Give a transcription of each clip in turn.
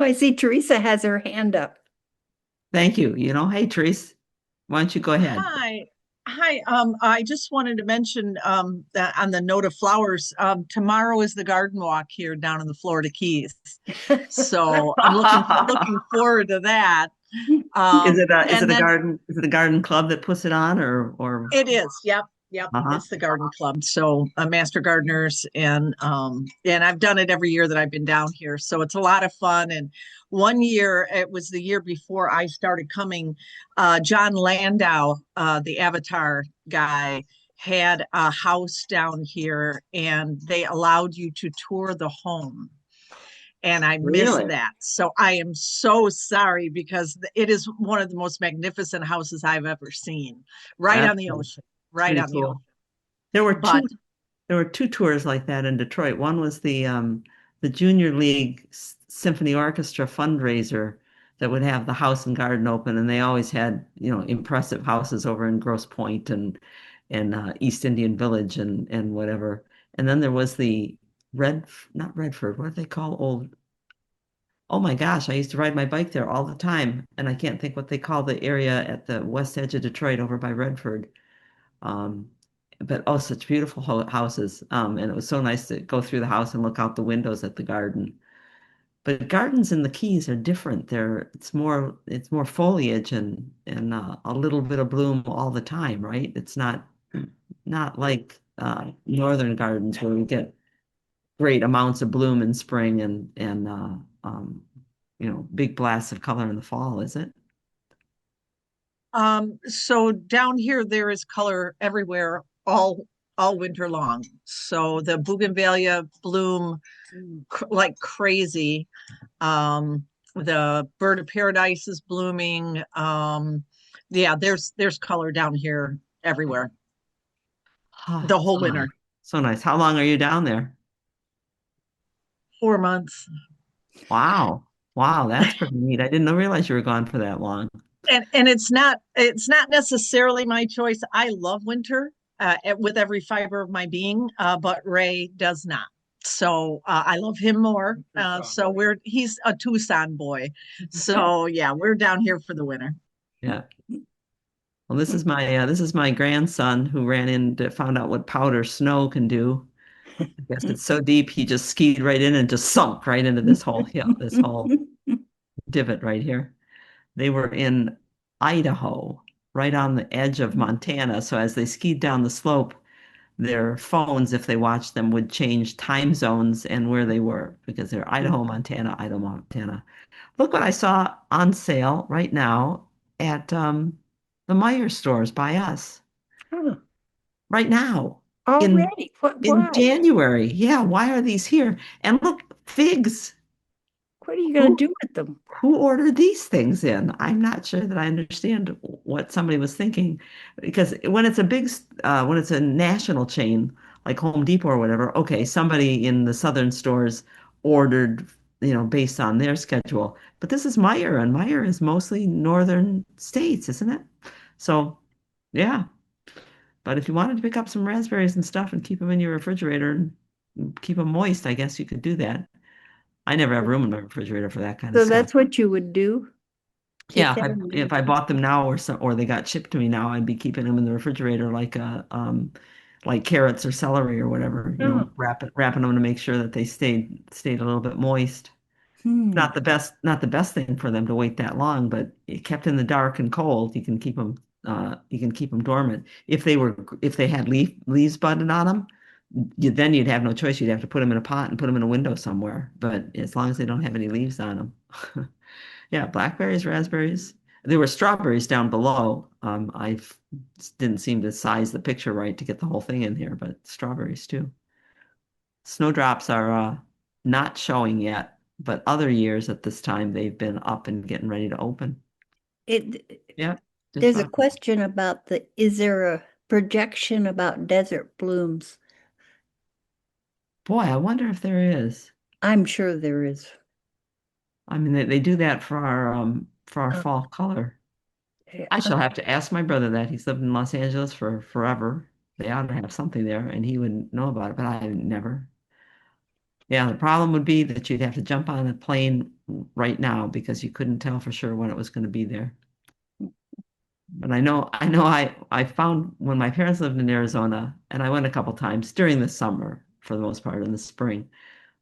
Oh, I see Teresa has her hand up. Thank you. Hey, Therese, why don't you go ahead? Hi. Hi. I just wanted to mention that on the note of flowers, tomorrow is the garden walk here down in the Florida Keys. So I'm looking forward to that. Is it And a then garden club that puts it on or it is. Yep. Yep. uh-huh. It's the garden club. So master gardeners and I've done it every year that I've been down here. So it's a lot of fun. And one year, it was the year before I started coming, John Landau, the Avatar guy, had a house down here and they allowed you to tour the home. And I missed Really? that. So I am so sorry because it is one of the most magnificent houses I've ever seen, right That's on the ocean, it's right pretty on the ocean. cool. There were But there were two tours like that in Detroit. One was the Junior League Symphony Orchestra fundraiser that would have the house and garden open, and they always had, impressive houses over in Grosse Pointe and East Indian Village and whatever. And then there was the Red, not Redford, what do they call old? Oh my gosh, I used to ride my bike there all the time, and I can't think what they call the area at the west edge of Detroit over by Redford. Um, but oh, such beautiful houses. And it was so nice to go through the house and look out the windows at the garden. But gardens in the Keys are different. It's more foliage and a little bit of bloom all the time, right? It's not like northern gardens where we get great amounts of bloom in spring and big blasts of color in the fall, is it? so down here there is color everywhere all winter long. So the bougainvillea bloom like crazy. The bird of paradise is blooming. Yeah, there's color down here everywhere Oh, the so whole nice. winter. So nice. How long are you down there? 4 months. Wow. Wow, that's pretty neat. I didn't realize you were gone for that long. And it's not necessarily my choice. I love winter with every fiber of my being, but Ray does not. So I love him more. So he's a Tucson boy. So yeah, we're down here for the winter. Yeah. Well, this is my grandson who ran in to found out what powder snow can do. I guess it's so deep he just skied right in and just sunk right into this whole hill, this whole divot right here. They were in Idaho, right on the edge of Montana. So as they skied down the slope, their phones, if they watched them, would change time zones and where they were because they're Idaho, Montana, Idaho, Montana. Look what I saw on sale right now at the Meyer stores by us Huh. right now in Already? What? in Why? January. Yeah, why are these here? And look, figs. What are you going Who to do with them? who ordered these things in? I'm not sure that I understand what somebody was thinking because when it's a national chain like Home Depot or whatever, okay, somebody in the southern stores ordered, based on their schedule. But this is Meyer, and Meyer is mostly northern states, isn't it? So, yeah. But if you wanted to pick up some raspberries and stuff and keep them in your refrigerator and keep them moist, I guess you could do that. I never have room in my refrigerator for that kind of So stuff. that's what you would do? Yeah, Keep if them I in the if I refrigerator? bought them now or they got shipped to me now, I'd be keeping them in the refrigerator like carrots or celery or whatever, Oh. wrapping them to make sure that they stayed a little bit moist. Hmm. Not the best thing for them to wait that long, but kept in the dark and cold, you can keep them dormant. If they had leaves budding on them, then you'd have no choice. You'd have to put them in a pot and put them in a window somewhere. But as long as they don't have any leaves on them. Yeah, blackberries, raspberries. There were strawberries down below. I didn't seem to size the picture right to get the whole thing in here, but strawberries too. Snowdrops are not showing yet, but other years at this time they've been up and getting ready to open. It, Yeah, just there's a about. question about is there a projection about desert blooms? Boy, I wonder if there is. I'm sure there is. I mean, they do that for our Uh, fall color. I yeah. shall have to ask my brother that. He's lived in Los Angeles for forever. They ought to have something there, and he would know about it, but I never. Yeah, the problem would be that you'd have to jump on a plane right now because you couldn't tell for sure when it was going to be there. But I found when my parents lived in Arizona, and I went a couple times during the summer for the most part in the spring,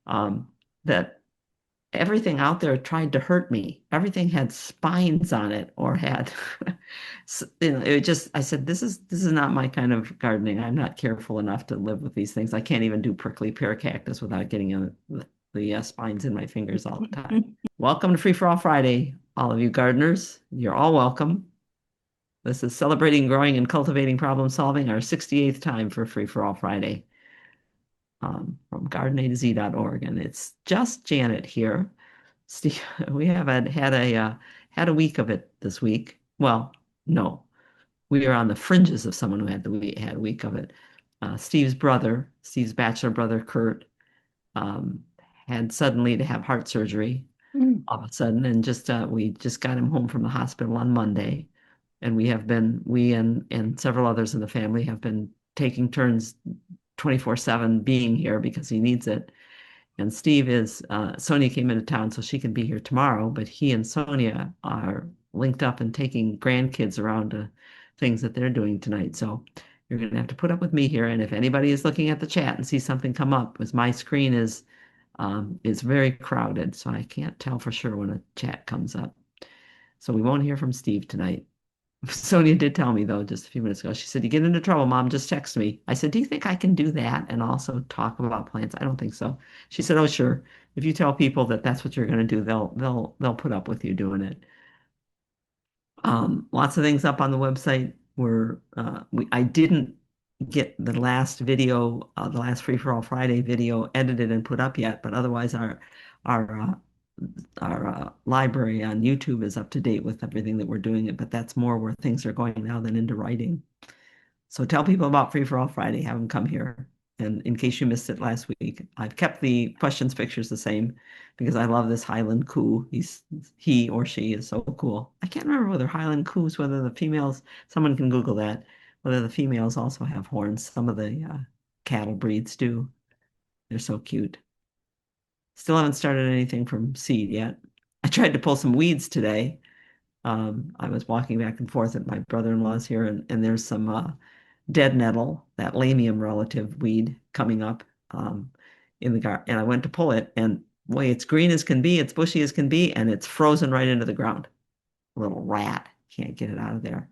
um, that everything out there tried to hurt me. Everything had spines on it or had, it just, I said, this is not my kind of gardening. I'm not careful enough to live with these things. I can't even do prickly pear cactus without getting the spines in my fingers all the time. Welcome to Free for All Friday, all of you gardeners. You're all welcome. This is celebrating growing and cultivating problem solving, our 68th time for Free for All Friday, from gardenatz.org. And it's just Janet here. Steve, we have had a week of it this week. Well, no, we are on the fringes of someone who had a week of it. Steve's bachelor brother, Kurt, um, had suddenly to have heart surgery Mm. all of a sudden, and we just got him home from the hospital on Monday, and we and several others in the family have been taking turns 24/7 being here because he needs it. And Sonia came into town so she can be here tomorrow, but he and Sonia are linked up and taking grandkids around to things that they're doing tonight. So you're going to have to put up with me here. And if anybody is looking at the chat and sees something come up, because my screen is very crowded, so I can't tell for sure when a chat comes up. So we won't hear from Steve tonight. Sonia did tell me, though, just a few minutes ago. She said, "You get into trouble, Mom, just text me." I said, "Do you think I can do that and also talk about plants?" I don't think so. She said, "Oh, sure. If you tell people that that's what you're going to do, they'll put up with you doing it." Lots of things up on the website were I didn't get the last Free for All Friday video edited and put up yet, but otherwise our uh, our library on YouTube is up to date with everything that we're doing it, but that's more where things are going now than into writing. So tell people about Free for All Friday, have them come here. And in case you missed it last week, I've kept the questions pictures the same because I love this Highland coo. He or she is so cool. I can't remember whether the females, someone can Google that, whether the females also have horns. Some of the cattle breeds do. They're so cute. Still haven't started anything from seed yet. I tried to pull some weeds today. I was walking back and forth at my brother-in-law's here, and there's some dead nettle, that lamium relative weed coming up in the garden. And I went to pull it, and boy, it's green as can be, it's bushy as can be, and it's frozen right into the ground. Little rat, can't get it out of there.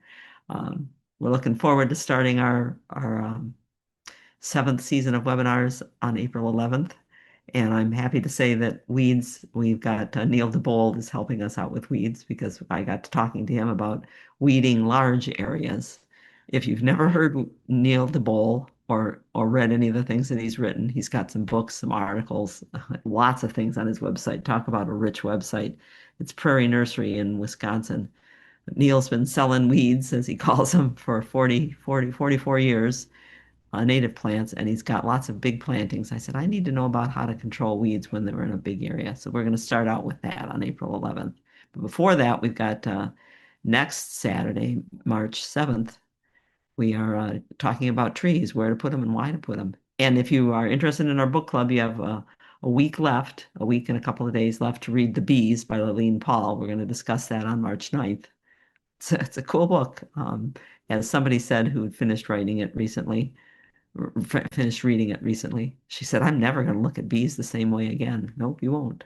We're looking forward to starting our 7th season of webinars on April 11th. And I'm happy to say that we've got Neil DeBold is helping us out with weeds because I got to talking to him about weeding large areas. If you've never heard Neil DeBold or read any of the things that he's written, he's got some books, some articles, lots of things on his website. Talk about a rich website. It's Prairie Nursery in Wisconsin. Neil's been selling weeds, as he calls them, for 44 years, native plants, and he's got lots of big plantings. I said, I need to know about how to control weeds when they're in a big area. So we're going to start out with that on April 11th. But before that, we've got next Saturday, March 7th, we are talking about trees, where to put them and why to put them. And if you are interested in our book club, you have a week left, a week and a couple of days left to read The Bees by Laline Paul. We're going to discuss that on March 9th. It's a cool book. As somebody said who had finished writing it recently, finished reading it recently. She said, I'm never going to look at bees the same way again. Nope, you won't.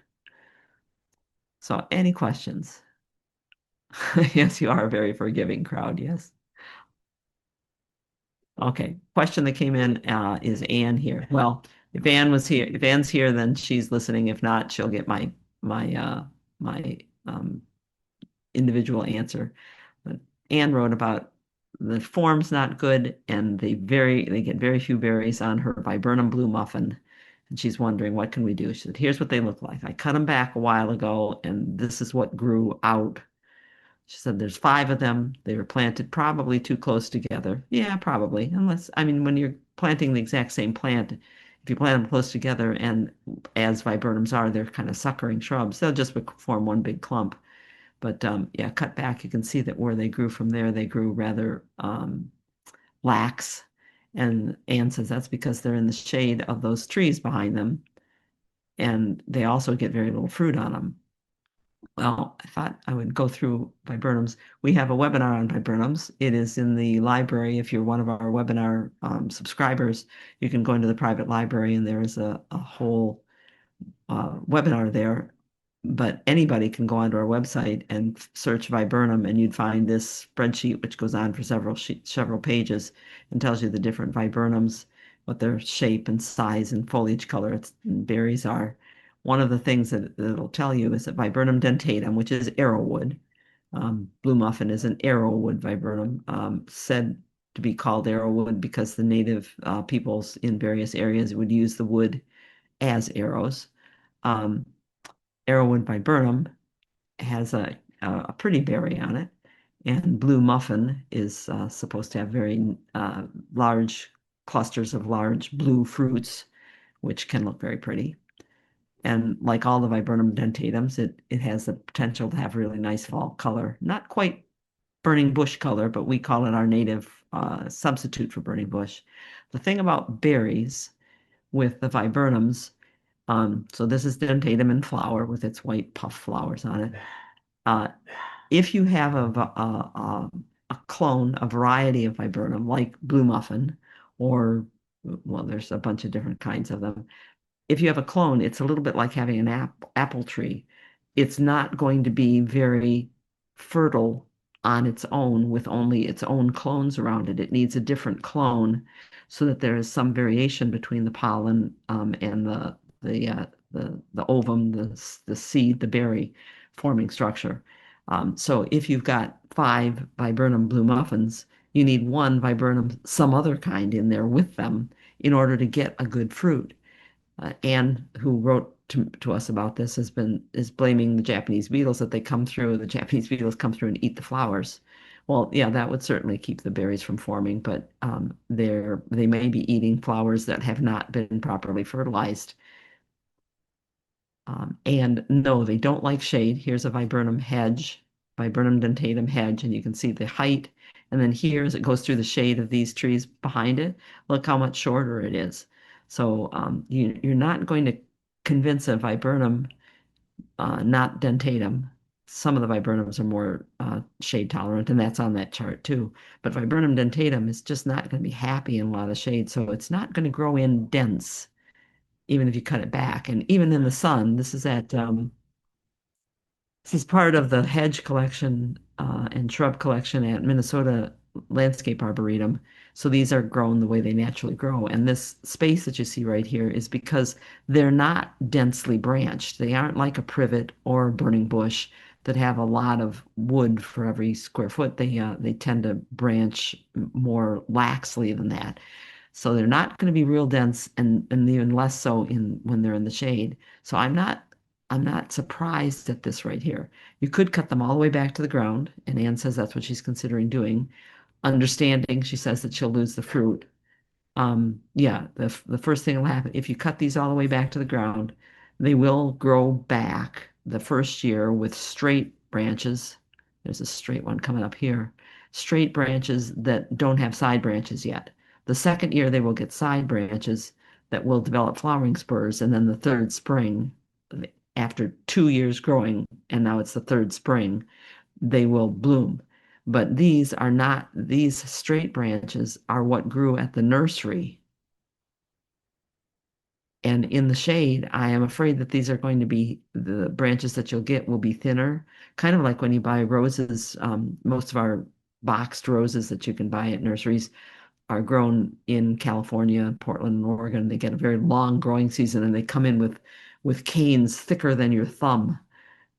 So, any questions? Yes, you are a very forgiving crowd. Yes. Okay. Question that came in is Anne here? Well, if Anne's here, then she's listening. If not, she'll get my individual answer. But Anne wrote about the form's not good and they get very few berries on her viburnum blue muffin. And she's wondering, what can we do? She said, here's what they look like. I cut them back a while ago and this is what grew out. She said, there's 5 of them. They were planted probably too close together. Yeah, probably. When you're planting the exact same plant, if you plant them close together and as viburnums are, they're kind of suckering shrubs, they'll just form one big clump. But yeah, cut back, you can see that where they grew from there, they grew rather lax. And Anne says that's because they're in the shade of those trees behind them. and they also get very little fruit on them. Well, I thought I would go through viburnums. We have a webinar on viburnums. It is in the library. If you're one of our webinar subscribers, you can go into the private library and there is a whole webinar there. But anybody can go onto our website and search viburnum, and you'd find this spreadsheet, which goes on for several pages and tells you the different viburnums, what their shape and size and foliage color and berries are. One of the things that it'll tell you is that viburnum dentatum, which is arrowwood, blue muffin is an arrowwood viburnum, said to be called arrowwood because the native peoples in various areas would use the wood as arrows. Um, Arrowwood viburnum has a pretty berry on it, and blue muffin is supposed to have very large clusters of large blue fruits, which can look very pretty. And like all the viburnum dentatums, it has the potential to have really nice fall color. Not quite burning bush color, but we call it our native substitute for burning bush. The thing about berries with the viburnums, so this is dentatum in flower with its white puff flowers on it. Uh, if you have a clone, a variety of viburnum, like blue muffin, or, well, there's a bunch of different kinds of them. If you have a clone, it's a little bit like having an apple tree. It's not going to be very fertile on its own with only its own clones around it. It needs a different clone so that there is some variation between the pollen and the ovum, the seed, the berry forming structure. So if you've got 5 viburnum blue muffins, you need 1 viburnum some other kind in there with them in order to get a good fruit. Anne, who wrote to us about this, is blaming the Japanese beetles that they come through. The Japanese beetles come through and eat the flowers. Well, yeah, that would certainly keep the berries from forming, but they may be eating flowers that have not been properly fertilized. And no, they don't like shade. Here's a viburnum hedge, viburnum dentatum hedge, and you can see the height. And then here, as it goes through the shade of these trees behind it, look how much shorter it is. So you're not going to convince a viburnum, not dentatum. Some of the viburnums are more shade tolerant, and that's on that chart too. But viburnum dentatum is just not going to be happy in a lot of shade, so it's not going to grow in dense even if you cut it back. And even in the sun, this is part of the hedge collection and shrub collection at Minnesota Landscape Arboretum. So these are grown the way they naturally grow. And this space that you see right here is because they're not densely branched. They aren't like a privet or a burning bush that have a lot of wood for every square foot. They tend to branch more laxly than that. So they're not going to be real dense and even less so when they're in the shade. So I'm not surprised at this right here. You could cut them all the way back to the ground, and Anne says that's what she's considering doing. Understanding, she says that she'll lose the fruit. Yeah, the first thing will happen if you cut these all the way back to the ground, they will grow back the first year with straight branches. There's a straight one coming up here. Straight branches that don't have side branches yet. The second year they will get side branches that will develop flowering spurs, and then the third spring, after 2 years growing, and now it's the third spring, they will bloom. But these straight branches are what grew at the nursery. And in the shade, I am afraid that these are going to be the branches that you'll get will be thinner, kind of like when you buy roses. Most of our boxed roses that you can buy at nurseries are grown in California, Portland, and Oregon. They get a very long growing season and they come in with canes thicker than your thumb.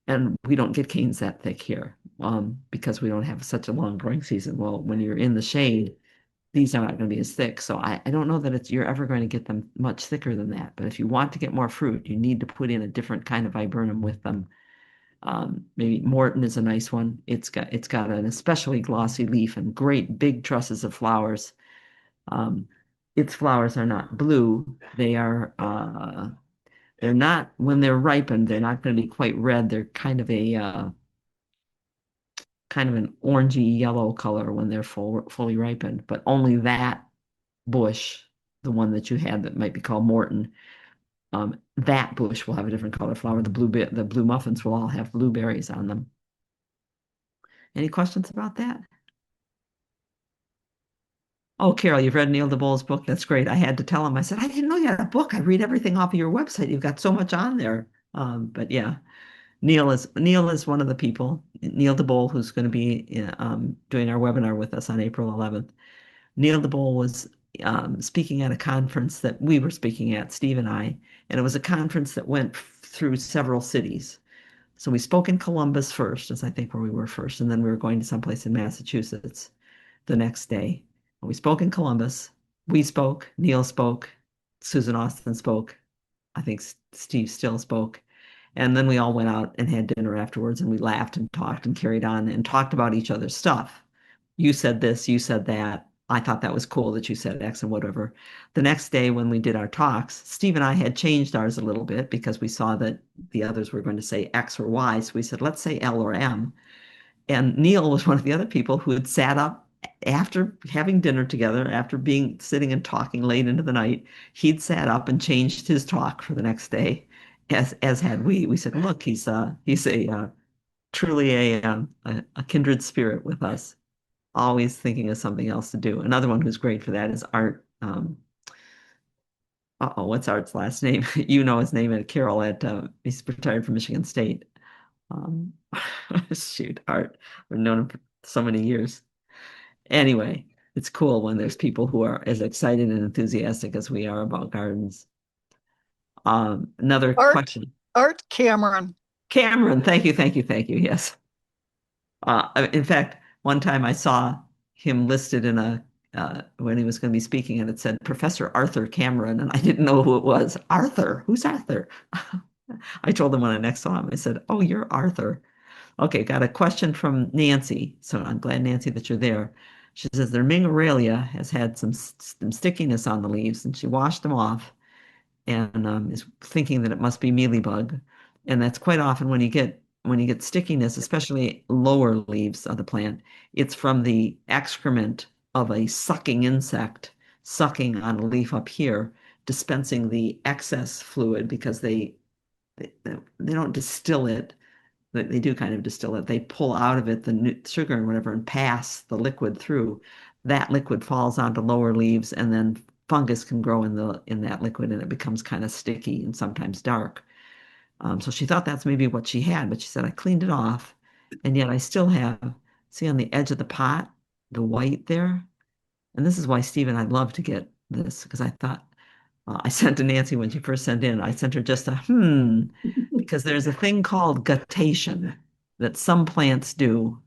And we don't get canes that thick here because we don't have such a long growing season. Well, when you're in the shade, these are not going to be as thick. So I don't know that you're ever going to get them much thicker than that. But if you want to get more fruit, you need to put in a different kind of viburnum with them. Maybe Morton is a nice one. It's got an especially glossy leaf and great big trusses of flowers. Its flowers are not blue. They're not, when they're ripened, they're not going to be quite red. They're kind of an orangey yellow color when they're fully ripened. But only that bush, the one that you had that might be called Morton, That bush will have a different color flower. The blue muffins will all have blueberries on them. Any questions about that? Oh, Carol, you've read Neil DeBole's book. That's great. I had to tell him. I said, I didn't know you had a book. I read everything off of your website. You've got so much on there. But yeah, Neil is one of the people. Neil DeBole, who's going to be doing our webinar with us on April 11th. Neil DeBole was speaking at a conference that we were speaking at, Steve and I, and it was a conference that went through several cities. So we spoke in Columbus first, as I think where we were first, and then we were going to someplace in Massachusetts the next day. We spoke in Columbus. We spoke. Neil spoke. Susan Austin spoke. I think Steve still spoke. And then we all went out and had dinner afterwards, and we laughed and talked and carried on and talked about each other's stuff. You said this, you said that. I thought that was cool that you said X and whatever. The next day, when we did our talks, Steve and I had changed ours a little bit because we saw that the others were going to say X or Y. So we said, let's say L or M. And Neil was one of the other people who had sat up after having dinner together, after being sitting and talking late into the night. He'd sat up and changed his talk for the next day, as had we. We said, look, he's a truly a kindred spirit with us, always thinking of something else to do. Another one who's great for that is Art. What's Art's last name? You know his name, at Carol at he's retired from Michigan State. Um, shoot, Art. I've known him for so many years. Anyway, it's cool when there's people who are as excited and enthusiastic as we are about gardens. Another question. Art Cameron. Cameron, thank you, thank you, thank you. Yes. In fact, one time I saw him listed in a when he was going to be speaking, and it said Professor Arthur Cameron, and I didn't know who it was. Arthur, who's Arthur? I told him when I next saw him. I said, "Oh, you're Arthur." Okay, got a question from Nancy. So I'm glad, Nancy, that you're there. She says their Ming Aurelia has had some stickiness on the leaves, and she washed them off, and is thinking that it must be mealybug. And that's quite often when you get stickiness, especially lower leaves of the plant, it's from the excrement of a sucking insect sucking on a leaf up here, dispensing the excess fluid because they don't distill it. They do kind of distill it. They pull out of it the sugar and whatever and pass the liquid through. That liquid falls onto lower leaves, and then fungus can grow in that liquid, and it becomes kind of sticky and sometimes dark. So she thought that's maybe what she had, but she said, I cleaned it off, and yet I still have, see on the edge of the pot, the white there. And this is why Steve and I love to get this, because I thought, I sent to Nancy when she first sent in, I sent her just because there's a thing called guttation that some plants do.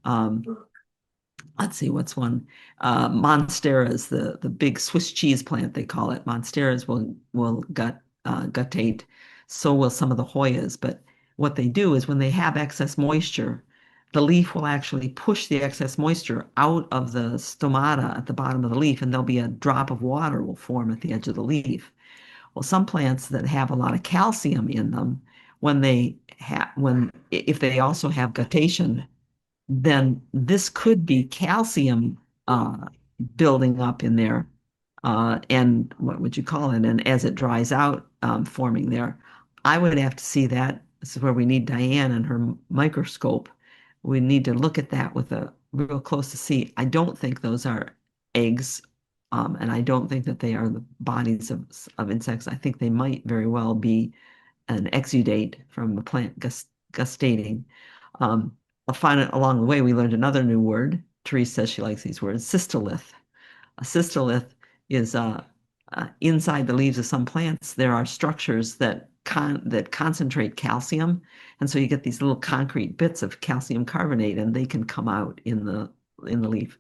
Let's see, what's one? Monsteras, the big Swiss cheese plant, they call it. Monsteras will guttate. So will some of the Hoyas. But what they do is when they have excess moisture, the leaf will actually push the excess moisture out of the stomata at the bottom of the leaf, and there'll be a drop of water will form at the edge of the leaf. Well, some plants that have a lot of calcium in them, if they also have guttation, then this could be calcium building up in there, and what would you call it? And as it dries out, forming there, I would have to see that. This is where we need Diane and her microscope. We need to look at that with a real close to see. I don't think those are eggs, and I don't think that they are the bodies of insects. I think they might very well be an exudate from the plant gustating. I'll find it along the way. We learned another new word. Therese says she likes these words. Cystolith. A cystolith is inside the leaves of some plants. There are structures that concentrate calcium, and so you get these little concrete bits of calcium carbonate, and they can come out in the leaf.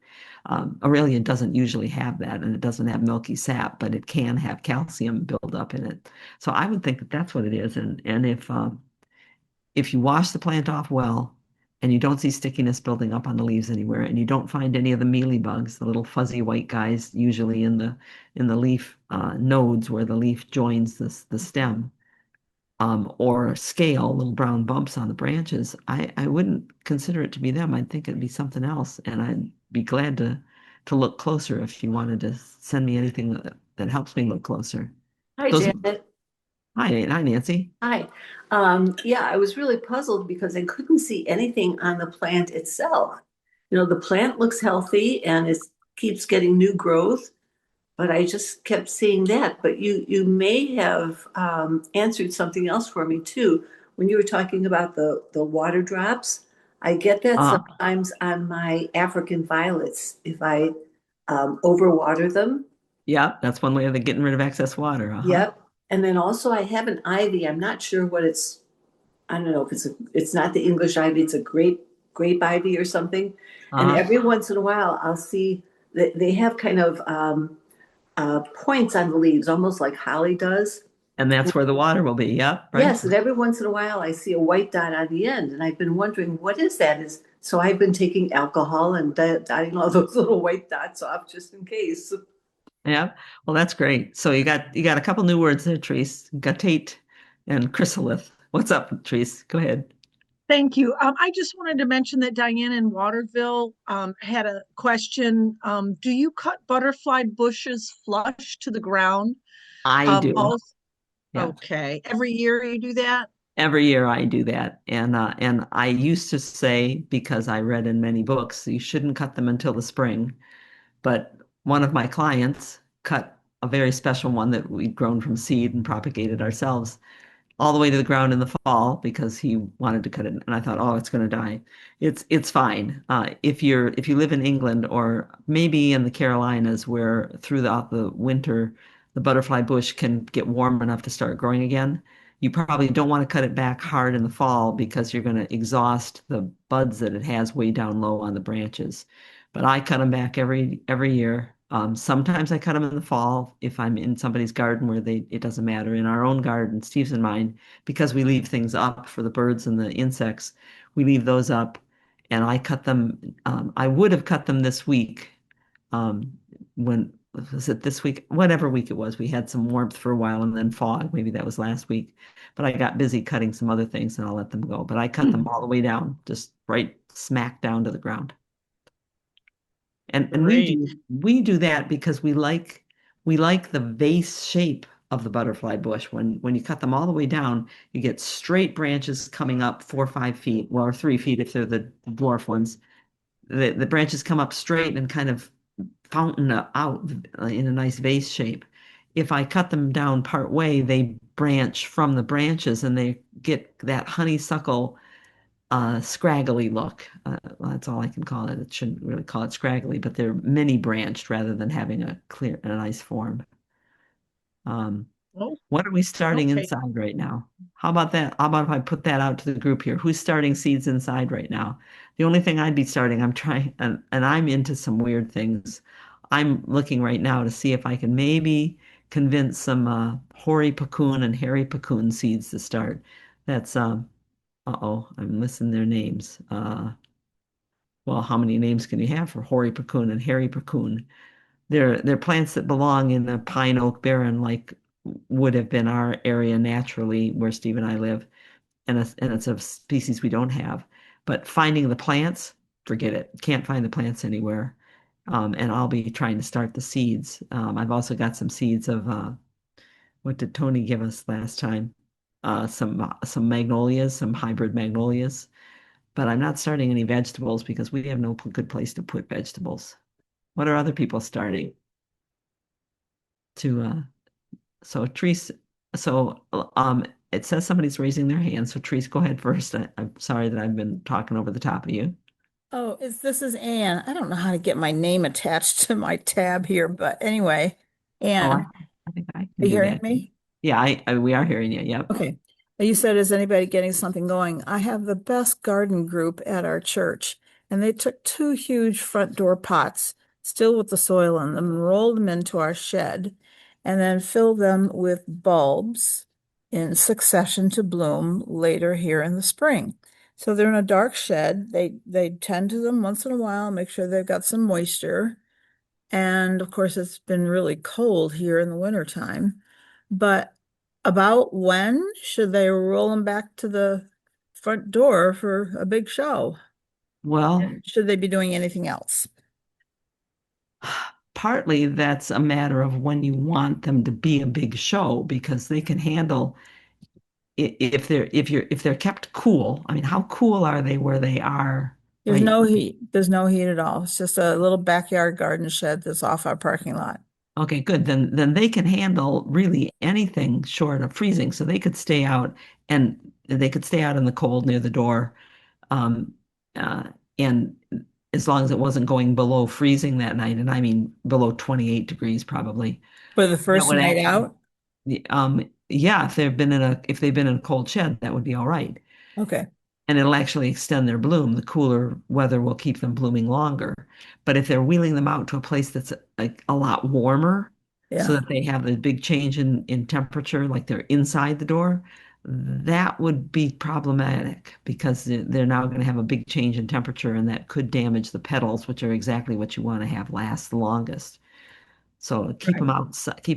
Aurelia doesn't usually have that, and it doesn't have milky sap, but it can have calcium build up in it. So I would think that that's what it is. And if you wash the plant off well, and you don't see stickiness building up on the leaves anywhere, and you don't find any of the mealy bugs, the little fuzzy white guys, usually in the leaf nodes where the leaf joins the stem, or scale, little brown bumps on the branches, I wouldn't consider it to be them. I'd think it'd be something else, and I'd be glad to look closer if you wanted to send me anything that helps me look closer. Hi, Those- Janet. Hi, Nancy. Hi. Yeah, I was really puzzled because I couldn't see anything on the plant itself. The plant looks healthy and it keeps getting new growth, but I just kept seeing that. But you may have answered something else for me too. When you were talking about the water drops, I get that Uh, sometimes on my African violets if I overwater them. yeah, that's one way of getting rid of excess water. Uh-huh. Yep. And then also I have an ivy. I'm not sure what I don't know if it's not the English ivy, it's a grape ivy or something. And Uh-huh. every once in a while, I'll see that they have kind of points on the leaves, almost like holly does. And that's where the water will be. Yep, right. Yes, and every once in a while, I see a white dot on the end, and I've been wondering what is that? So I've been taking alcohol and dotting all those little white dots off just in case. Yeah. Well, that's great. So you got a couple new words there, Therese. Guttate and chrysalith. What's up, Therese? Go ahead. Thank you. I just wanted to mention that Diane in Waterville had a question. Do you cut butterfly bushes flush to the ground? I do. Also, Yeah. okay. Every year you do that? Every year I do that. And I used to say, because I read in many books, you shouldn't cut them until the spring. But one of my clients cut a very special one that we'd grown from seed and propagated ourselves all the way to the ground in the fall because he wanted to cut it. And I thought, oh, it's going to die. It's fine. If you live in England or maybe in the Carolinas where throughout the winter the butterfly bush can get warm enough to start growing again, you probably don't want to cut it back hard in the fall because you're going to exhaust the buds that it has way down low on the branches. But I cut them back every year. Sometimes I cut them in the fall if I'm in somebody's garden where it doesn't matter. In our own garden, Steve's and mine, because we leave things up for the birds and the insects, we leave those up. And I cut them. I would have cut them this week. Um, when was it this week? Whatever week it was, we had some warmth for a while and then fog. Maybe that was last week. But I got busy cutting some other things and I'll let them go. But I cut them all the way down, just right smack down to the ground. And we Great. do that because we like the vase shape of the butterfly bush. When you cut them all the way down, you get straight branches coming up 4 or 5 feet, well, or 3 feet if they're the dwarf ones. The branches come up straight and kind of fountain out in a nice vase shape. If I cut them down part way, they branch from the branches and they get that honeysuckle scraggly look. Well, that's all I can call it. It shouldn't really call it scraggly, but they're many branched rather than having a nice form. Um, Oh, what are we starting okay. inside right now? How about that? How about if I put that out to the group here? Who's starting seeds inside right now? The only thing I'd be starting, I'm trying, and I'm into some weird things. I'm looking right now to see if I can maybe convince some hoary cocoon and hairy cocoon seeds to start. That's uh-oh, I'm missing their names. Well, how many names can you have for hoary cocoon and hairy cocoon? They're plants that belong in the pine oak barren, like would have been our area naturally where Steve and I live, and it's a species we don't have. But finding the plants, forget it. Can't find the plants anywhere. And I'll be trying to start the seeds. I've also got some seeds of what did Tony give us last time? Some magnolias, some hybrid magnolias. But I'm not starting any vegetables because we have no good place to put vegetables. What are other people starting to so Trees it says somebody's raising their hand. So Trees, go ahead first. I'm sorry that I've been talking over the top of you. Oh, this is Anne. I don't know how to get my name attached to my tab here, but anyway, Oh, Anne, I think I are can you do hearing that. me? Yeah, we are hearing you. Yep. Okay. You said, is anybody getting something going? I have the best garden group at our church, and they took two huge front door pots, still with the soil in them, and rolled them into our shed, and then filled them with bulbs in succession to bloom later here in the spring. So they're in a dark shed. They tend to them once in a while, make sure they've got some moisture. And of course, it's been really cold here in the wintertime. But about when should they roll them back to the front door for a big show? Well, And should they be doing anything else? partly that's a matter of when you want them to be a big show because they can handle if they're kept cool. I mean, how cool are they where they are There's right? no heat. There's no heat at all. It's just a little backyard garden shed that's off our parking lot. Okay, good. Then they can handle really anything short of freezing. So they could stay out and they could stay out in the cold near the door. Um, uh, and as long as it wasn't going below freezing that night, and I mean below 28 degrees probably, For the that first would night actually, out? yeah, if they've been in a cold shed, that would be all right. Okay. And it'll actually extend their bloom. The cooler weather will keep them blooming longer. But if they're wheeling them out to a place that's like a lot warmer, so Yeah. that they have a big change in temperature, like they're inside the door, that would be problematic because they're now going to have a big change in temperature, and that could damage the petals, which are exactly what you want to have last the longest. So Right. keep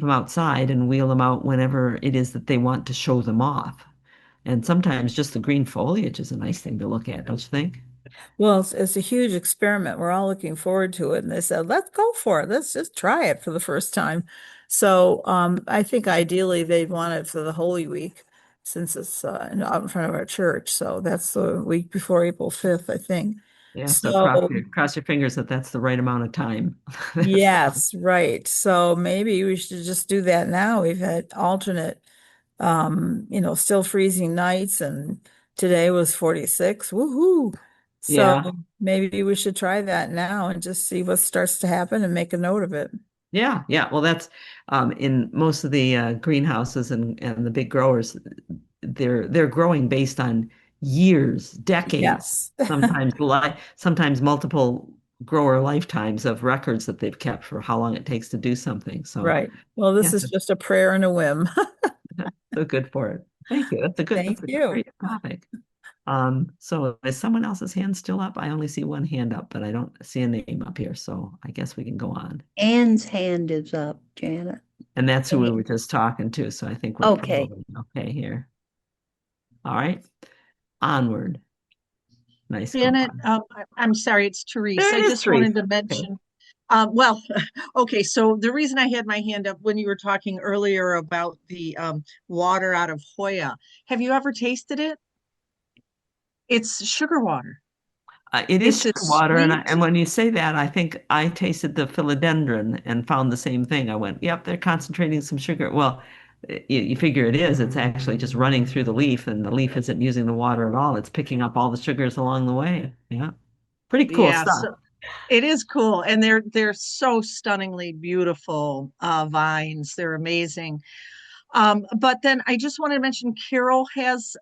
them outside and wheel them out whenever it is that they want to show them off. And sometimes just the green foliage is a nice thing to look at, don't you think? Well, it's a huge experiment. We're all looking forward to it. And they said, let's go for it. Let's just try it for the first time. So I think ideally they'd want it for the Holy Week since it's out in front of our church. So that's the week before April 5th, I think. Yeah, so So cross your fingers that that's the right amount of time. That's yes, right. So maybe we should just do that now. We've had alternate, still freezing nights, and today was 46. Woohoo. So yeah. maybe we should try that now and just see what starts to happen and make a note of it. Yeah, yeah. Well, that's in most of the greenhouses and the big growers, they're growing based on years, decades, Yes. sometimes multiple grower lifetimes of records that they've kept for how long it takes to do something. So Right. Well, this yeah, is just a prayer and a whim. so good for it. Thank you. Thank That's a you. great topic. So is someone else's hand still up? I only see one hand up, but I don't see a name up here, so I guess we can go on. Ann's hand is up, Janet. And that's who we were just talking to, so I think we're Okay. probably okay here. All right, onward. Nice going. Janet, I'm sorry, it's Therese. There I it is, just wanted to Therese. Okay. mention, okay, so the reason I had my hand up when you were talking earlier about the water out of Hoya, have you ever tasted it? It's sugar water. It is It's sugar as water, and sweet. when you say that, I think I tasted the philodendron and found the same thing. I went, "Yep, they're concentrating some sugar." Well, you figure it is. It's actually just running through the leaf, and the leaf isn't using the water at all. It's picking up all the sugars along the way. Yeah, pretty cool Yeah, stuff. so it is cool. And they're so stunningly beautiful vines. They're amazing. But then I just want to mention Carol has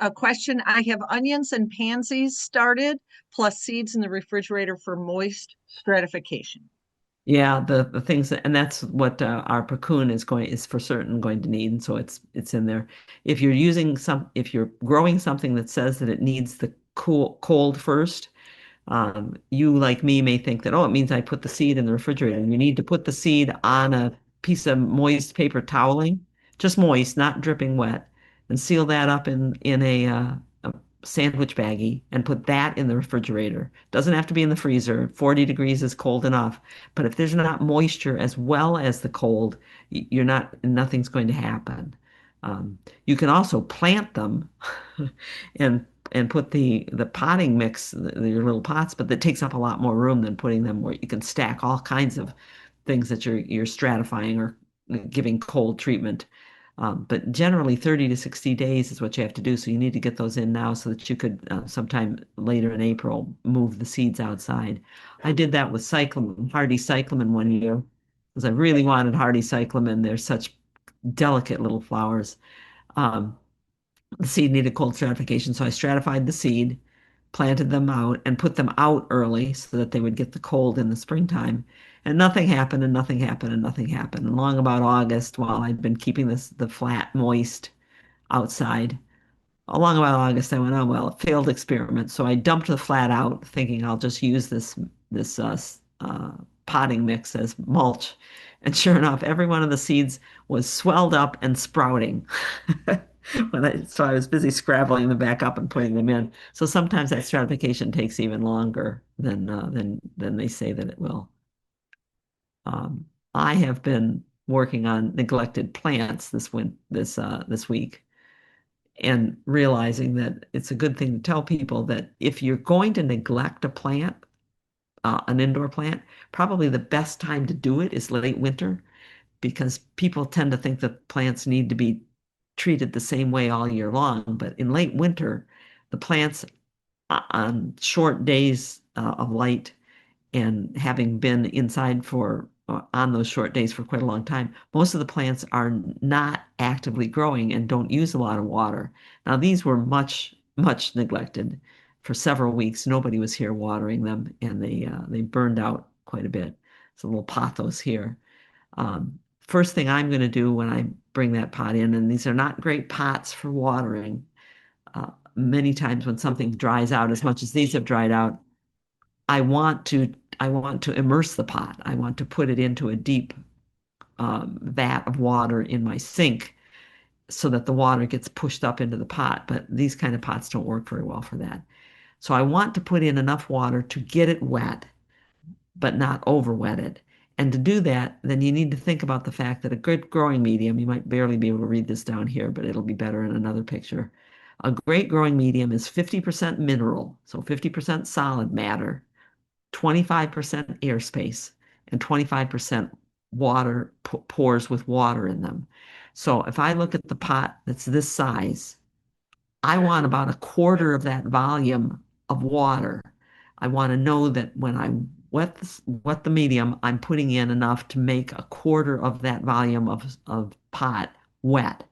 a question. I have onions and pansies started, plus seeds in the refrigerator for moist stratification. Yeah, the things that, and that's what our cocoon is for certain going to need, and so it's in there. If you're growing something that says that it needs the cold first, you, like me, may think that, oh, it means I put the seed in the refrigerator. And you need to put the seed on a piece of moist paper toweling, just moist, not dripping wet, and seal that up in a sandwich baggie and put that in the refrigerator. Doesn't have to be in the freezer. 40 degrees is cold enough. But if there's not moisture as well as the cold, nothing's going to happen. You can also plant them and put the potting mix, your little pots, but that takes up a lot more room than putting them where you can stack all kinds of things that you're stratifying or giving cold treatment. But generally 30 to 60 days is what you have to do. So you need to get those in now so that you could sometime later in April move the seeds outside. I did that with hardy cyclamen one year because I really wanted hardy cyclamen. They're such delicate little flowers. Um, the seed needed cold stratification, so I stratified the seed, planted them out, and put them out early so that they would get the cold in the springtime. And nothing happened, and nothing happened, and nothing happened. And long about August, while I'd been keeping the flat moist outside, along about August, I went, oh well, failed experiment. So I dumped the flat out, thinking I'll just use this potting mix as mulch. And sure enough, every one of the seeds was swelled up and sprouting. So I was busy scrabbling them back up and putting them in. So sometimes that stratification takes even longer than they say that it will. I have been working on neglected plants this week, and realizing that it's a good thing to tell people that if you're going to neglect a plant, an indoor plant, probably the best time to do it is late winter, because people tend to think that plants need to be treated the same way all year long. But in late winter, the plants on short days of light, and having been inside for on those short days for quite a long time, most of the plants are not actively growing and don't use a lot of water. Now, these were much neglected for several weeks. Nobody was here watering them, and they burned out quite a bit. It's a little pothos here. First thing I'm going to do when I bring that pot in, and these are not great pots for watering. Many times when something dries out as much as these have dried out, I want to immerse the pot. I want to put it into a deep vat of water in my sink so that the water gets pushed up into the pot. But these kind of pots don't work very well for that. So I want to put in enough water to get it wet, but not over wetted. And to do that, then you need to think about the fact that a good growing medium, you might barely be able to read this down here, but it'll be better in another picture. A great growing medium is 50% mineral, so 50% solid matter, 25% airspace, and 25% water pores with water in them. So if I look at the pot that's this size, I want about a quarter of that volume of water. I want to know that when I wet the medium, I'm putting in enough to make a quarter of that volume of pot wet.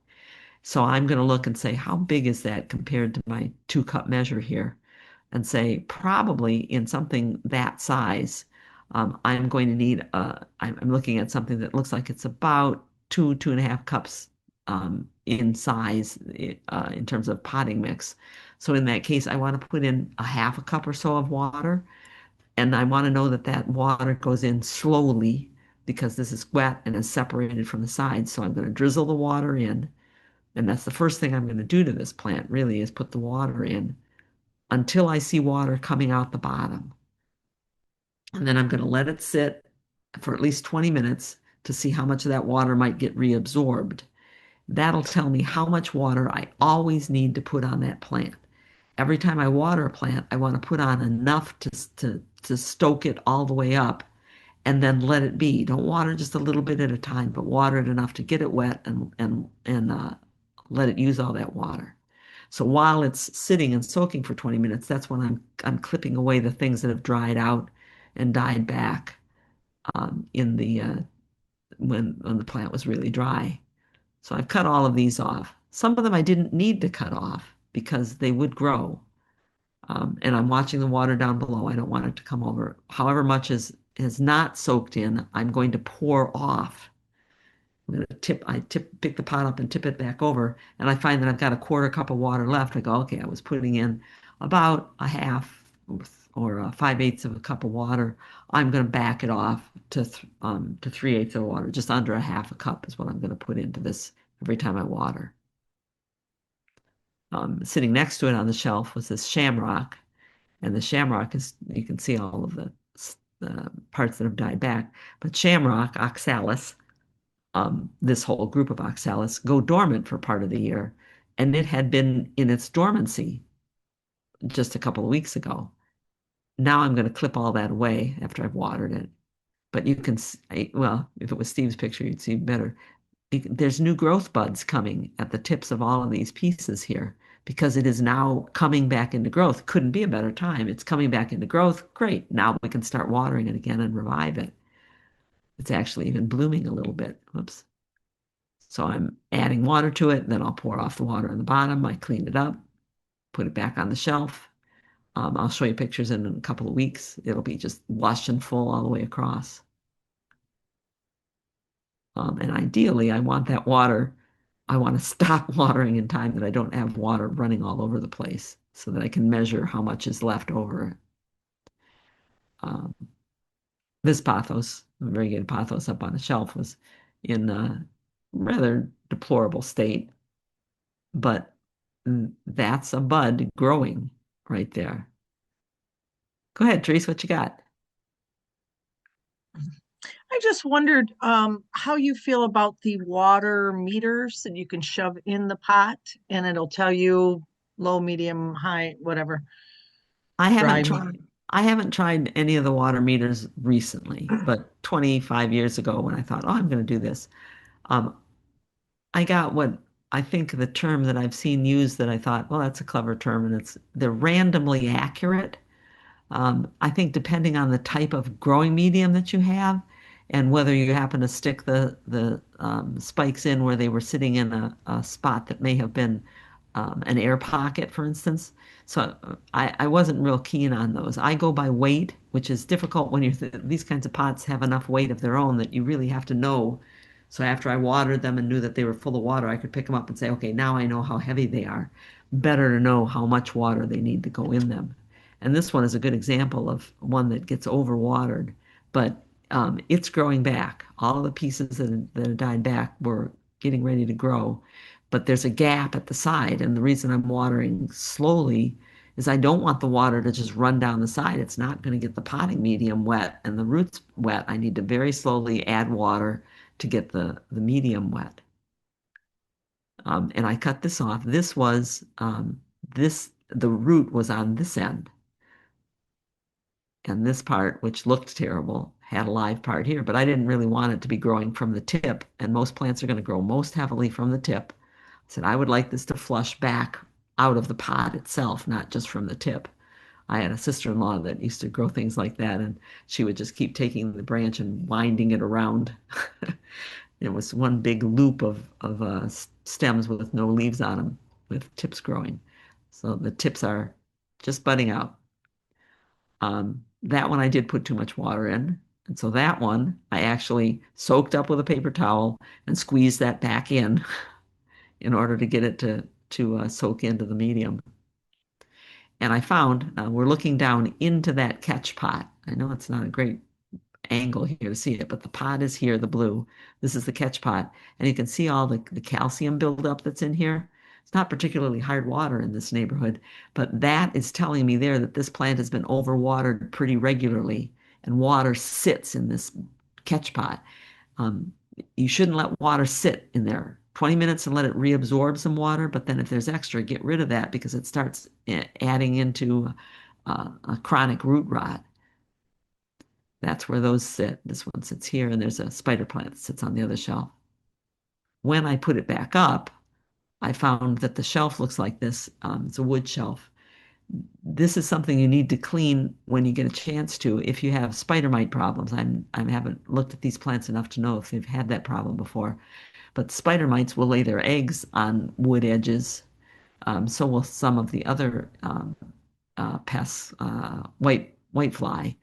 So I'm going to look and say, how big is that compared to my 2-cup measure here? And say, probably in something that size, I'm going to need, I'm looking at something that looks like it's about 2.5 cups in size in terms of potting mix. So in that case, I want to put in a half a cup or so of water, and I want to know that that water goes in slowly because this is wet and is separated from the sides. So I'm going to drizzle the water in, and that's the first thing I'm going to do to this plant, really, is put the water in until I see water coming out the bottom. And then I'm going to let it sit for at least 20 minutes to see how much of that water might get reabsorbed. That'll tell me how much water I always need to put on that plant. Every time I water a plant, I want to put on enough to stoke it all the way up, and then let it be. Don't water just a little bit at a time, but water it enough to get it wet and let it use all that water. So while it's sitting and soaking for 20 minutes, that's when I'm clipping away the things that have dried out and died back in the when the plant was really dry. So I've cut all of these off. Some of them I didn't need to cut off because they would grow. And I'm watching the water down below. I don't want it to come over. However much is not soaked in, I'm going to pour off. I'm going to pick the pot up and tip it back over, and I find that I've got a quarter cup of water left. I go, okay, I was putting in about a half or 5/8 of a cup of water. I'm going to back it off to 3/8 of water. Just under a half a cup is what I'm going to put into this every time I water. Sitting next to it on the shelf was this shamrock, and the shamrock is, you can see all of the parts that have died back, but shamrock, oxalis, this whole group of oxalis go dormant for part of the year, and it had been in its dormancy just a couple of weeks ago. Now I'm going to clip all that away after I've watered it. But you can, well, if it was Steve's picture, you'd see better. There's new growth buds coming at the tips of all of these pieces here because it is now coming back into growth. Couldn't be a better time. It's coming back into growth. Great. Now we can start watering it again and revive it. It's actually even blooming a little bit. Whoops. So I'm adding water to it, then I'll pour off the water on the bottom. I clean it up, put it back on the shelf. I'll show you pictures in a couple of weeks. It'll be just lush and full all the way across. And ideally, I want that water, I want to stop watering in time that I don't have water running all over the place so that I can measure how much is left over. This pothos, a very good pothos up on the shelf, was in a rather deplorable state, but that's a bud growing right there. Go ahead, Therese, what you got? I just wondered how you feel about the water meters that you can shove in the pot and it'll tell you low, medium, high, whatever, I dry, haven't tried medium. I haven't tried any of the water meters recently, but 25 years ago when I thought, oh, I'm going to do this, um, I got what I think the term that I've seen used that I thought, well, that's a clever term, and they're randomly accurate. I think depending on the type of growing medium that you have and whether you happen to stick the spikes in where they were sitting in a spot that may have been an air pocket, for instance. So I wasn't real keen on those. I go by weight, which is difficult when these kinds of pots have enough weight of their own that you really have to know. So after I watered them and knew that they were full of water, I could pick them up and say, okay, now I know how heavy they are. Better to know how much water they need to go in them. And this one is a good example of one that gets overwatered, but it's growing back. All of the pieces that have died back were getting ready to grow, but there's a gap at the side. And the reason I'm watering slowly is I don't want the water to just run down the side. It's not going to get the potting medium wet and the roots wet. I need to very slowly add water to get the medium wet. And I cut this off. The root was on this end. And this part, which looked terrible, had a live part here, but I didn't really want it to be growing from the tip. And most plants are going to grow most heavily from the tip. I said I would like this to flush back out of the pot itself, not just from the tip. I had a sister-in-law that used to grow things like that, and she would just keep taking the branch and winding it around. It was one big loop of stems with no leaves on them, with tips growing. So the tips are just budding out. That one I did put too much water in. And so that one I actually soaked up with a paper towel and squeezed that back in order to get it to soak into the medium. And I found we're looking down into that catch pot. I know it's not a great angle here to see it, but the pot is here, the blue. This is the catch pot. And you can see all the calcium buildup that's in here. It's not particularly hard water in this neighborhood, but that is telling me there that this plant has been overwatered pretty regularly, and water sits in this catch pot. Um, you shouldn't let water sit in there 20 minutes and let it reabsorb some water, but then if there's extra, get rid of that because it starts adding into a chronic root rot. That's where those sit. This one sits here, and there's a spider plant that sits on the other shelf. When I put it back up, I found that the shelf looks like this. It's a wood shelf. This is something you need to clean when you get a chance to if you have spider mite problems. I haven't looked at these plants enough to know if they've had that problem before. But spider mites will lay their eggs on wood edges. So will some of the other pests, white fly.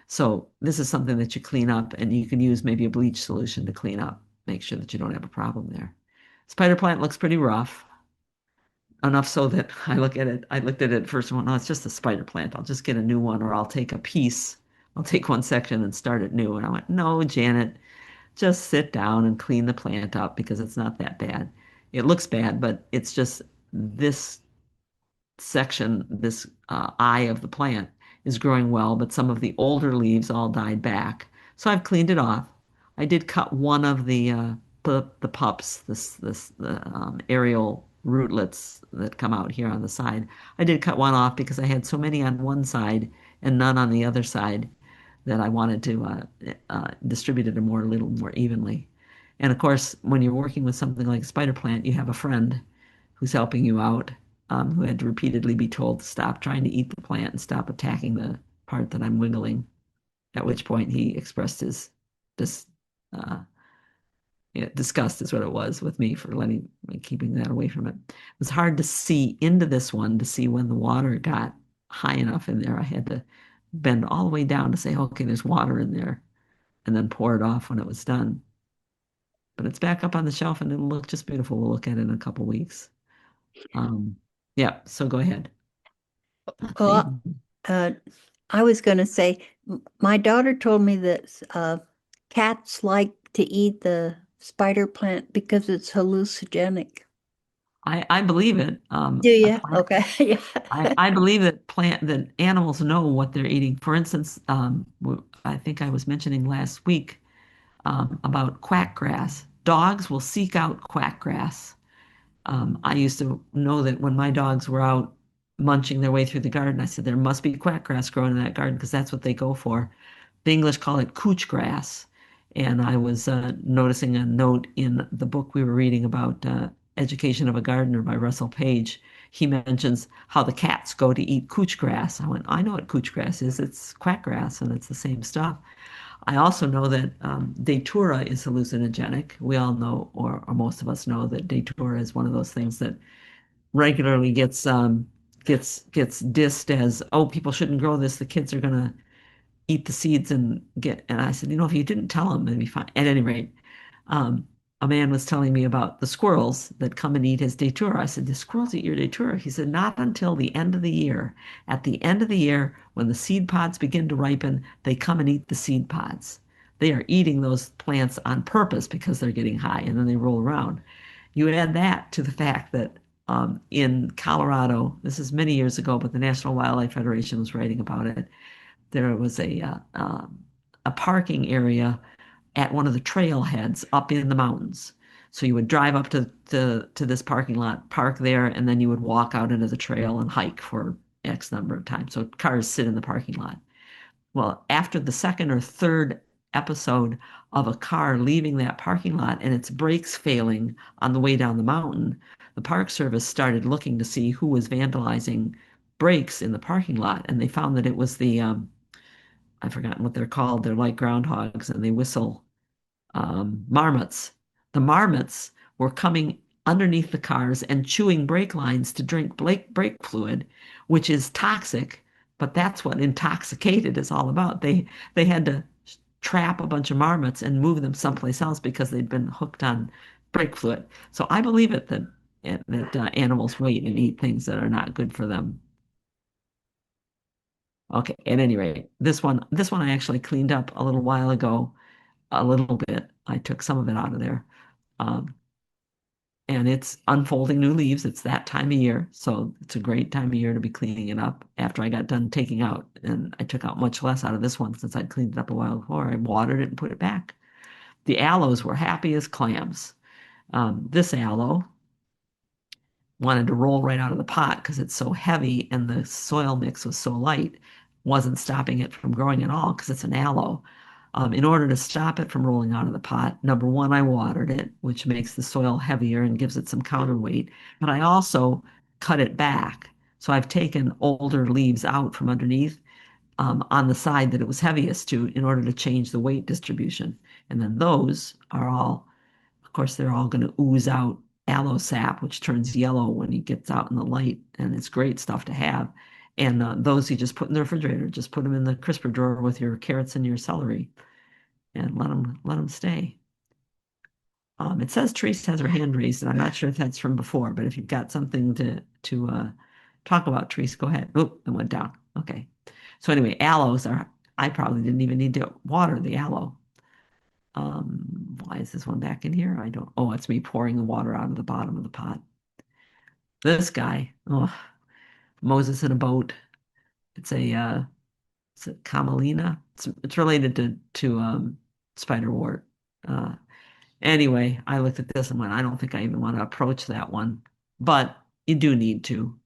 So this is something that you clean up, and you can use maybe a bleach solution to clean up. Make sure that you don't have a problem there. Spider plant looks pretty rough, enough so that I looked at it first and went, no, it's just a spider plant. I'll just get a new one, or I'll take a piece. I'll take one section and start it new. And I went, no, Janet, just sit down and clean the plant up because it's not that bad. It looks bad, but it's just this section, this eye of the plant is growing well, but some of the older leaves all died back. So I've cleaned it off. I did cut one of the pups, the aerial rootlets that come out here on the side. I did cut one off because I had so many on one side and none on the other side that I wanted to distribute it a little more evenly. And of course, when you're working with something like a spider plant, you have a friend who's helping you out, who had to repeatedly be told to stop trying to eat the plant and stop attacking the part that I'm wiggling. At which point he expressed his dis, uh, yeah, disgust is what it was with me for keeping that away from it. It was hard to see into this one to see when the water got high enough in there. I had to bend all the way down to say, okay, there's water in there, and then pour it off when it was done. But it's back up on the shelf and it'll look just beautiful. We'll look at it in a couple weeks. Yeah, so go ahead. Well, I was going to say, my daughter told me that cats like to eat the spider plant because it's hallucinogenic. I believe it. Do you? Okay. Yeah. I believe that animals know what they're eating. For instance, I think I was mentioning last week about quackgrass. Dogs will seek out quackgrass. I used to know that when my dogs were out munching their way through the garden, I said there must be quackgrass growing in that garden because that's what they go for. The English call it couch grass. And I was noticing a note in the book we were reading about Education of a Gardener by Russell Page. He mentions how the cats go to eat couch grass. I went, I know what couch grass is. It's quackgrass, and it's the same stuff. I also know that Datura is hallucinogenic. We all know, or most of us know, that Datura is one of those things that regularly gets dissed as, oh, people shouldn't grow this. The kids are gonna eat the seeds and get. And I said, if you didn't tell them, it'd be fine. At any rate, um, a man was telling me about the squirrels that come and eat his datura. I said, the squirrels eat your datura? He said, not until the end of the year. At the end of the year, when the seed pods begin to ripen, they come and eat the seed pods. They are eating those plants on purpose because they're getting high, and then they roll around. You add that to the fact that in Colorado, this is many years ago, but the National Wildlife Federation was writing about it. There was a parking area at one of the trailheads up in the mountains. So you would drive up to this parking lot, park there, and then you would walk out into the trail and hike for X number of times. So cars sit in the parking lot. Well, after the second or third episode of a car leaving that parking lot and its brakes failing on the way down the mountain, the Park Service started looking to see who was vandalizing brakes in the parking lot, and they found that it was I've forgotten what they're called. They're like groundhogs, and they whistle, marmots. The marmots were coming underneath the cars and chewing brake lines to drink brake fluid, which is toxic, but that's what intoxicated is all about. They had to trap a bunch of marmots and move them someplace else because they'd been hooked on brake fluid. So I believe it that animals wait and eat things that are not good for them. Okay, at any rate, this one I actually cleaned up a little while ago, a little bit. I took some of it out of there. Um, and it's unfolding new leaves. It's that time of year. So it's a great time of year to be cleaning it up after I got done taking out. And I took out much less out of this one since I'd cleaned it up a while before. I watered it and put it back. The aloes were happy as clams. This aloe wanted to roll right out of the pot because it's so heavy and the soil mix was so light, wasn't stopping it from growing at all because it's an aloe. In order to stop it from rolling out of the pot, number one, I watered it, which makes the soil heavier and gives it some counterweight. But I also cut it back. So I've taken older leaves out from underneath on the side that it was heaviest to in order to change the weight distribution. And then those are all, of course, they're all going to ooze out aloe sap, which turns yellow when he gets out in the light. And it's great stuff to have. And those you just put in the refrigerator. Just put them in the crisper drawer with your carrots and your celery and let them stay. It says Therese has her hand raised, and I'm not sure if that's from before, but if you've got something to talk about, Therese, go ahead. Oh, it went down. Okay. So anyway, aloes are, I probably didn't even need to water the aloe. Why is this one back in here? Oh, it's me pouring the water out of the bottom of the pot. This guy, oh, Moses in a boat. It's a camelina. It's related to spiderwort. Anyway, I looked at this and went, I don't think I even want to approach that one, but you do need to.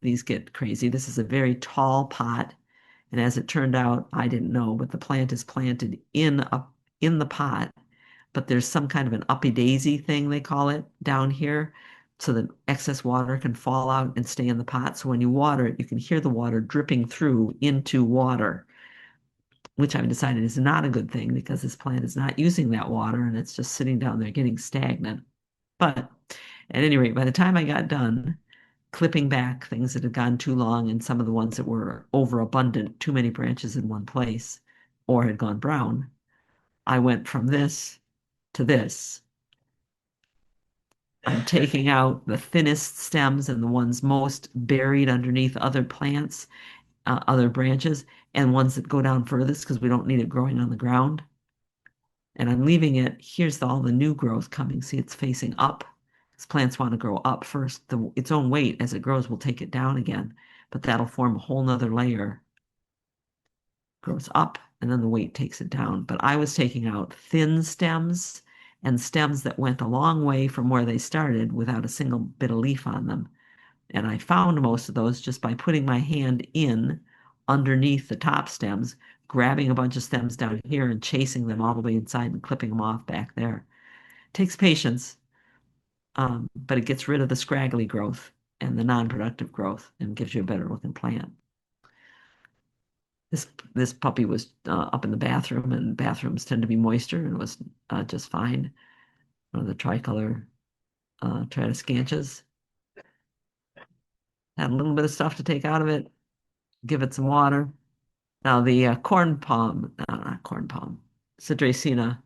These get crazy. This is a very tall pot, and as it turned out, I didn't know, but the plant is planted in the pot, but there's some kind of an uppy daisy thing they call it down here, so that excess water can fall out and stay in the pot. So when you water it, you can hear the water dripping through into water, which I've decided is not a good thing because this plant is not using that water and it's just sitting down there getting stagnant. But at any rate, by the time I got done clipping back things that had gone too long and some of the ones that were overabundant, too many branches in one place, or had gone brown, I went from this to this. I'm taking out the thinnest stems and the ones most buried underneath other plants, other branches, and ones that go down furthest because we don't need it growing on the ground. And I'm leaving it, here's all the new growth coming. See, it's facing up. Because plants want to grow up first. Its own weight as it grows will take it down again, but that'll form a whole nother layer. Grows up and then the weight takes it down. But I was taking out thin stems and stems that went a long way from where they started without a single bit of leaf on them. And I found most of those just by putting my hand in underneath the top stems, grabbing a bunch of stems down here and chasing them all the way inside and clipping them off back there. It takes patience, but it gets rid of the scraggly growth and the non-productive growth and gives you a better looking plant. This puppy was up in the bathroom, and bathrooms tend to be moister, and it was just fine. One of the tricolor Tradescantias. Had a little bit of stuff to take out of it, give it some water. Now the corn palm, not corn palm, it's a Dracaena,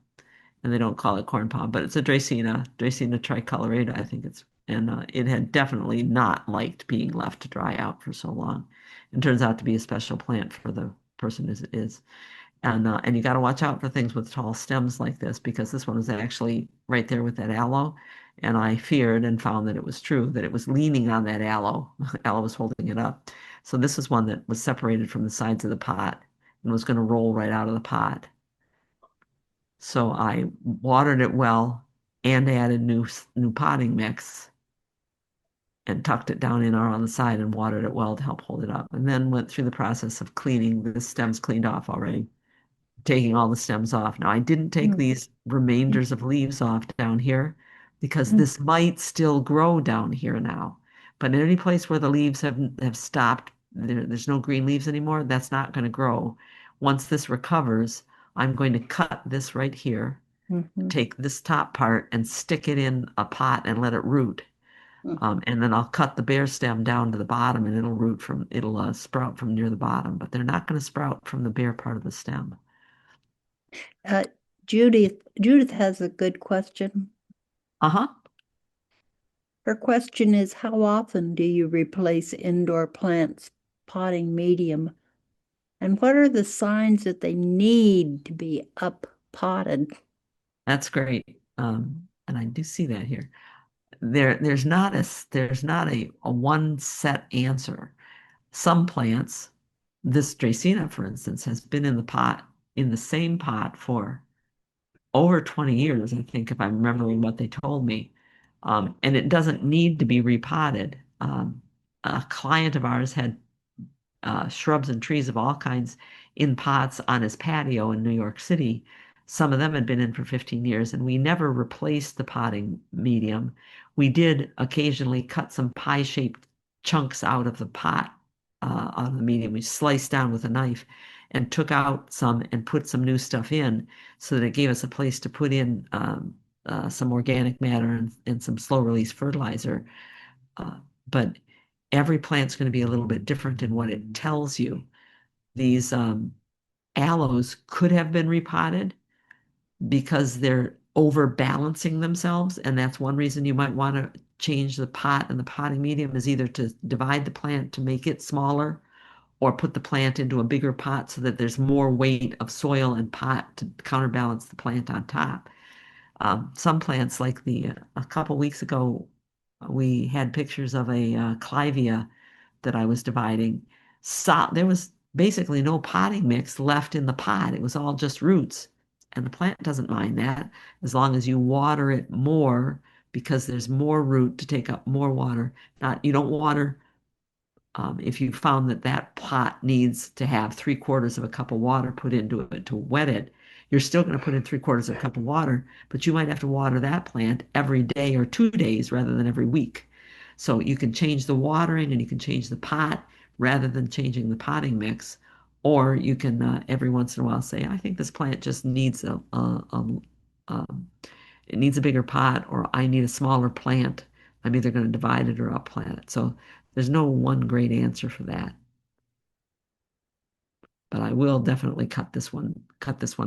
and they don't call it corn palm, but it's a Dracaena tricolorata, I think it's, and it had definitely not liked being left to dry out for so long. It turns out to be a special plant for the person as it is. And you got to watch out for things with tall stems like this, because this one was actually right there with that aloe. And I feared and found that it was true, that it was leaning on that aloe. Aloe was holding it up. So this is one that was separated from the sides of the pot and was going to roll right out of the pot. So I watered it well and added new potting mix and tucked it down in on the side and watered it well to help hold it up. And then went through the process of cleaning. The stem's cleaned off already, taking all the stems off. Now, I didn't take these remainders of leaves off down here because this might still grow down here now. But in any place where the leaves have stopped, there's no green leaves anymore, that's not going to grow. Once this recovers, I'm going to cut this right here, take this top part and stick it in a pot and let it root. And then I'll cut the bare stem down to the bottom, and it'll sprout from near the bottom, but they're not going to sprout from the bare part of the stem. Judith has a good question. Uh-huh. Her question is, how often do you replace indoor plants potting medium? And what are the signs that they need to be up potted? That's great. And I do see that here. There's not a one set answer. Some plants, this Dracaena, for instance, has been in the same pot for over 20 years, I think, if I'm remembering what they told me. And it doesn't need to be repotted. A client of ours had shrubs and trees of all kinds in pots on his patio in New York City. Some of them had been in for 15 years, and we never replaced the potting medium. We did occasionally cut some pie-shaped chunks out of the pot, out of the medium. We sliced down with a knife and took out some and put some new stuff in, so that it gave us a place to put in some organic matter and some slow-release fertilizer. But every plant's going to be a little bit different in what it tells you. These aloes could have been repotted because they're overbalancing themselves, and that's one reason you might want to change the pot and the potting medium, is either to divide the plant to make it smaller, or put the plant into a bigger pot so that there's more weight of soil and pot to counterbalance the plant on top. Some plants, like a couple weeks ago, we had pictures of a clivia that I was dividing. So there was basically no potting mix left in the pot. It was all just roots. And the plant doesn't mind that as long as you water it more, because there's more root to take up more water. You don't water, if you found that pot needs to have 3/4 of a cup of water put into it to wet it, you're still going to put in 3/4 of a cup of water, but you might have to water that plant every day or 2 days rather than every week. So you can change the watering and you can change the pot rather than changing the potting mix. Or you can every once in a while say, I think this plant just needs it needs a bigger pot, or I need a smaller plant. I'm either going to divide it or upplant it. So there's no one great answer for that. But I will definitely cut this one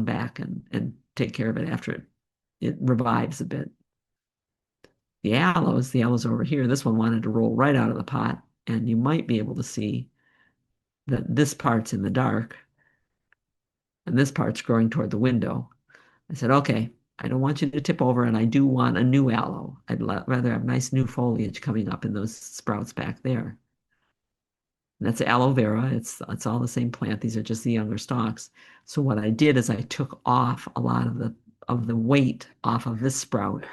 back and take care of it after it revives a bit. The aloes over here, this one wanted to roll right out of the pot, and you might be able to see that this part's in the dark and this part's growing toward the window. I said, okay, I don't want you to tip over, and I do want a new aloe. I'd rather have nice new foliage coming up in those sprouts back there. And that's aloe vera. It's all the same plant. These are just the younger stalks. So what I did is I took off a lot of the weight off of this sprout,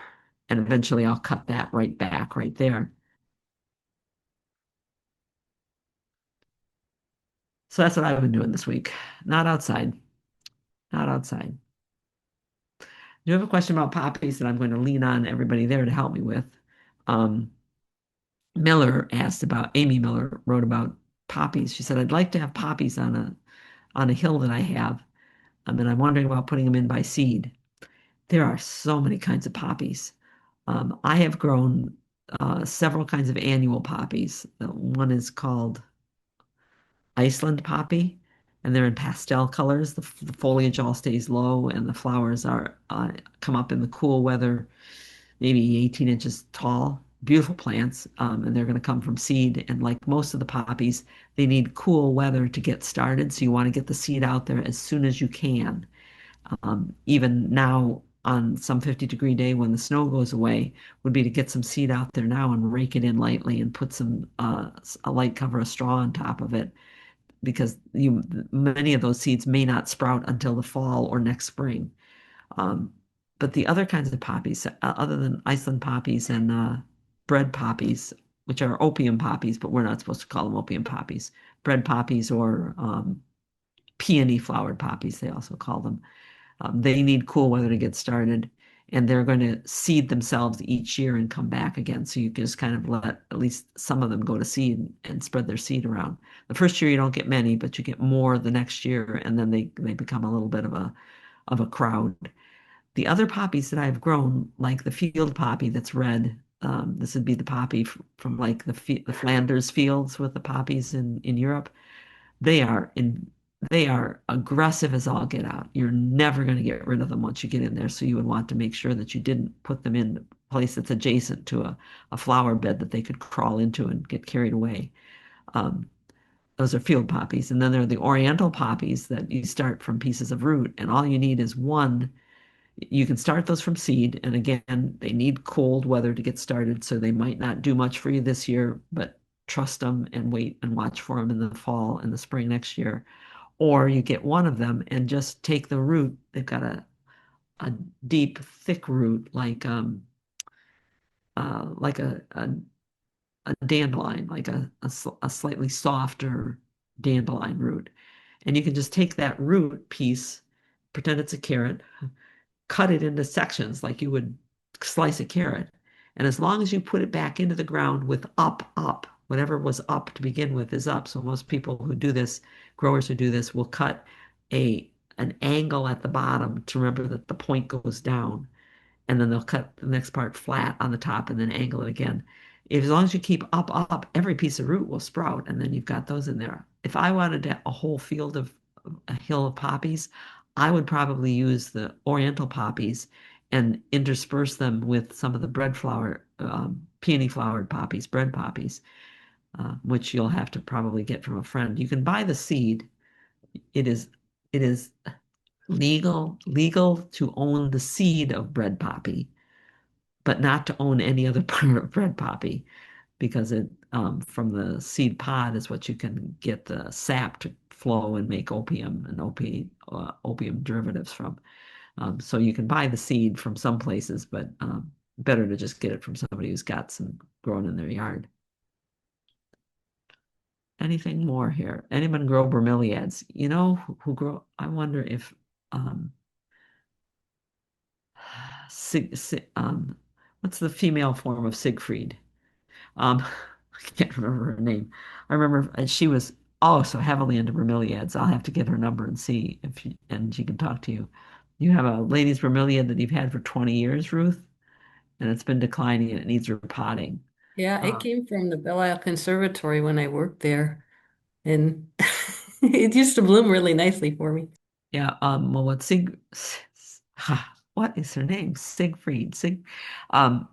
and eventually I'll cut that right back right there. So that's what I've been doing this week. Not outside. Not outside. You have a question about poppies that I'm going to lean on everybody there to help me with. Um, Amy Miller wrote about poppies. She said, I'd like to have poppies on a hill that I have. And I'm wondering about putting them in by seed. There are so many kinds of poppies. I have grown several kinds of annual poppies. One is called Iceland poppy, and they're in pastel colors. The foliage all stays low, and the flowers are come up in the cool weather, maybe 18 inches tall. Beautiful plants, and they're going to come from seed. And like most of the poppies, they need cool weather to get started. So you want to get the seed out there as soon as you can. Even now, on some 50-degree day when the snow goes away, would be to get some seed out there now and rake it in lightly and put a light cover of straw on top of it because many of those seeds may not sprout until the fall or next spring. Um, but the other kinds of poppies, other than Iceland poppies and bread poppies, which are opium poppies, but we're not supposed to call them opium poppies, bread poppies or peony flowered poppies, they also call them. They need cool weather to get started, and they're going to seed themselves each year and come back again. So you can just kind of let at least some of them go to seed and spread their seed around. The first year you don't get many, but you get more the next year, and then they become a little bit of a crowd. The other poppies that I've grown, like the field poppy that's red, this would be the poppy from like the Flanders fields with the poppies in Europe. They are in they are aggressive as all get out. You're never going to get rid of them once you get in there. So you would want to make sure that you didn't put them in a place that's adjacent to a flower bed that they could crawl into and get carried away. Um, those are field poppies. And then there are the oriental poppies that you start from pieces of root. And all you need is one. You can start those from seed. And again, they need cold weather to get started. So they might not do much for you this year, but trust them and wait and watch for them in the fall and the spring next year. Or you get one of them and just take the root. They've got a deep, thick root like a dandelion, like a slightly softer dandelion root. And you can just take that root piece, pretend it's a carrot, cut it into sections like you would slice a carrot. And as long as you put it back into the ground with up, whatever was up to begin with is up. So most people who do this, growers who do this, will cut an angle at the bottom to remember that the point goes down. And then they'll cut the next part flat on the top and then angle it again. As long as you keep up, every piece of root will sprout, and then you've got those in there. If I wanted a whole field of a hill of poppies, I would probably use the oriental poppies and intersperse them with some of the peony flowered poppies, bread poppies, which you'll have to probably get from a friend. You can buy the seed. It is legal to own the seed of bread poppy, but not to own any other part of bread poppy because it from the seed pod is what you can get the sap to flow and make opium and opium derivatives from. So you can buy the seed from some places, but better to just get it from somebody who's got some grown in their yard. Anything more here? Anyone grow bromeliads? You know who grow? I wonder if what's the female form of Siegfried? I can't remember her name. I remember she was so heavily into bromeliads. I'll have to get her number and see if she can talk to you. You have a lady's bromeliad that you've had for 20 years, Ruth, and it's been declining and it needs repotting. Yeah, it came from the Belle Isle Conservatory when I worked there, and it used to bloom really nicely for me. Yeah, well, what is her name? Siegfried.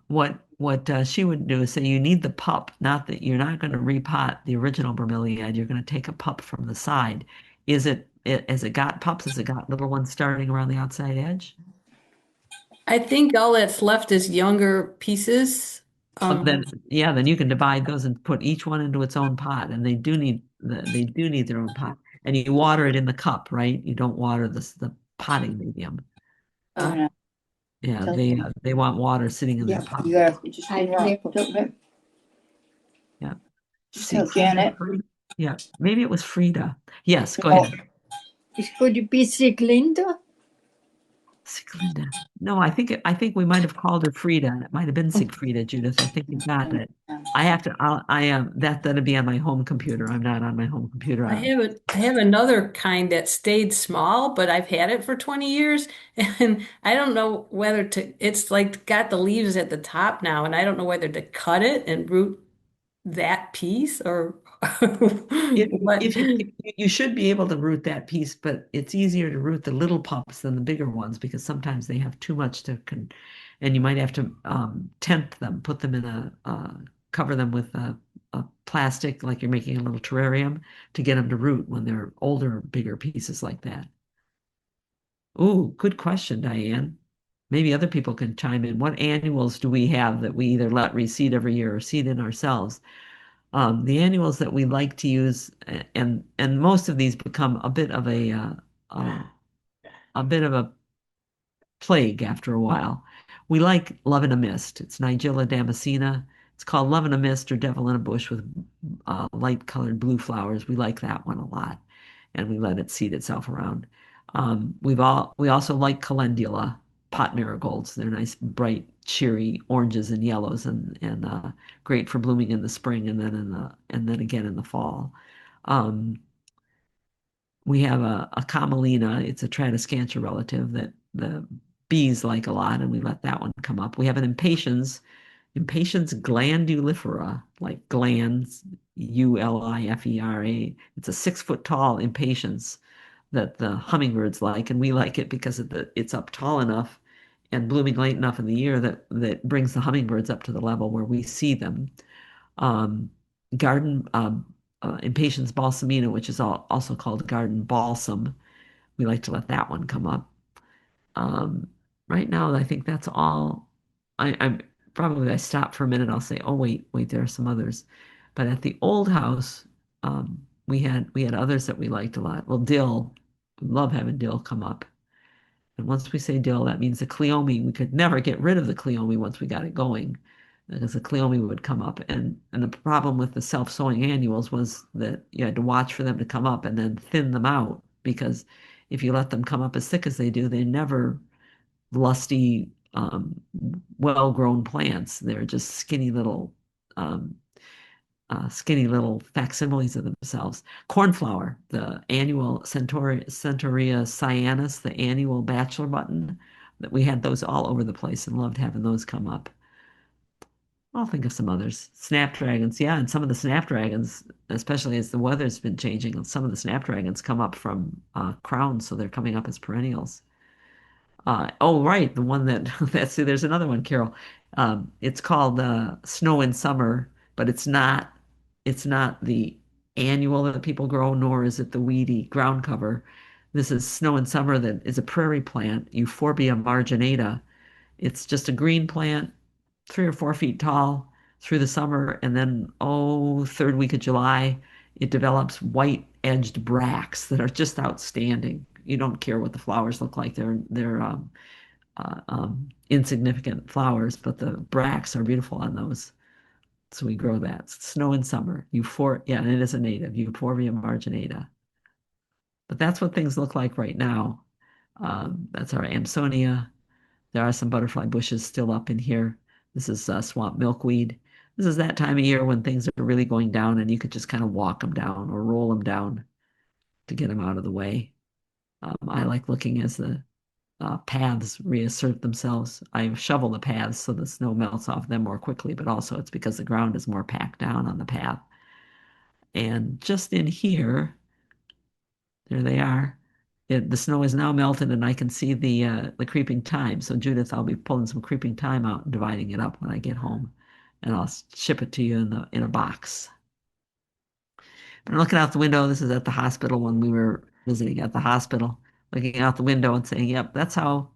What she would do is say you need the pup, not that you're not going to repot the original bromeliad. You're going to take a pup from the side. Has it got pups? Has it got little ones starting around the outside edge? I think all that's left is younger pieces Then yeah, then you can divide those and put each one into its own pot, and they do need their own pot. And you water it in the cup, right? You don't water the potting medium. Uh, Yeah, tell they want water sitting in yeah, their pot. you gotta just turn around. Yeah. Tell Janet. Yeah, maybe it was Frida. Yes, go Oh. ahead. Could it be Siglinda? Siglinda. No, I think we might have called her Frida. It might have been Sigfrida, Judith. I think you got it. I have to. I am that'll be on my home computer. I'm not on my home computer. I have another kind that stayed small, but I've had it for 20 years and I don't know whether to, it's like got the leaves at the top now and I don't know whether to cut it and root that piece or what. If you should be able to root that piece, but it's easier to root the little pups than the bigger ones because sometimes they have too much and you might have to tent them, put them in cover them with a plastic like you're making a little terrarium to get them to root when they're older, bigger pieces like that. Oh, good question, Diane. Maybe other people can chime in. What annuals do we have that we either let reseed every year or seed in ourselves? The annuals that we like to use, and most of these become a bit of a plague after a while. We like Love in a Mist. It's Nigella damascena. It's called Love in a Mist or Devil in a Bush with light colored blue flowers. We like that one a lot, and we let it seed itself around. We also like calendula, pot marigolds. They're nice, bright, cheery oranges and yellows, and great for blooming in the spring and then again in the fall. Um, we have a camelina. It's a Tradescantia relative that the bees like a lot, and we let that one come up. We have an impatiens glandulifera, like glands, ulifera. It's a 6 foot tall impatiens that the hummingbirds like, and we like it because it's up tall enough and blooming late enough in the year that brings the hummingbirds up to the level where we see them. Um, garden Impatiens balsamina, which is also called garden balsam. We like to let that one come up. Um, right now, I think that's all. I'm probably I stop for a minute. I'll say, oh wait, there are some others. But at the old house, we had others that we liked a lot. Well, dill, we love having dill come up. And once we say dill, that means the cleome. We could never get rid of the cleome once we got it going, because the cleome would come up. And the problem with the self-sowing annuals was that you had to watch for them to come up and then thin them out, because if you let them come up as thick as they do, they're never lusty, well-grown plants. They're just um, skinny little facsimiles of themselves. Cornflower, the annual Centaurea cyanus, the annual bachelor button, that we had those all over the place and loved having those come up. I'll think of some others. Snapdragons, yeah, and some of the snapdragons, especially as the weather's been changing, some of the snapdragons come up from crowns, so they're coming up as perennials. Oh, right, the one that see, there's another one, Carol. It's called Snow in Summer, but it's not the annual that people grow, nor is it the weedy ground cover. This is Snow in Summer that is a prairie plant, Euphorbia marginata. It's just a green plant, 3 or 4 feet tall through the summer, and then third week of July, it develops white-edged bracts that are just outstanding. You don't care what the flowers look like; they're insignificant flowers, but the bracts are beautiful on those. So we grow that. Snow in summer. Yeah, and it is a native, Euphorbia marginata. But that's what things look like right now. That's our Amsonia. There are some butterfly bushes still up in here. This is swamp milkweed. This is that time of year when things are really going down and you could just kind of walk them down or roll them down to get them out of the way. I like looking as the paths reassert themselves. I shovel the paths so the snow melts off them more quickly, but also it's because the ground is more packed down on the path. And just in here, there they are. The snow is now melted, and I can see the creeping thyme. So Judith, I'll be pulling some creeping thyme out and dividing it up when I get home, and I'll ship it to you in a box. But I'm looking out the window. This is at the hospital when we were visiting at the hospital, looking out the window and saying, "Yep, that's how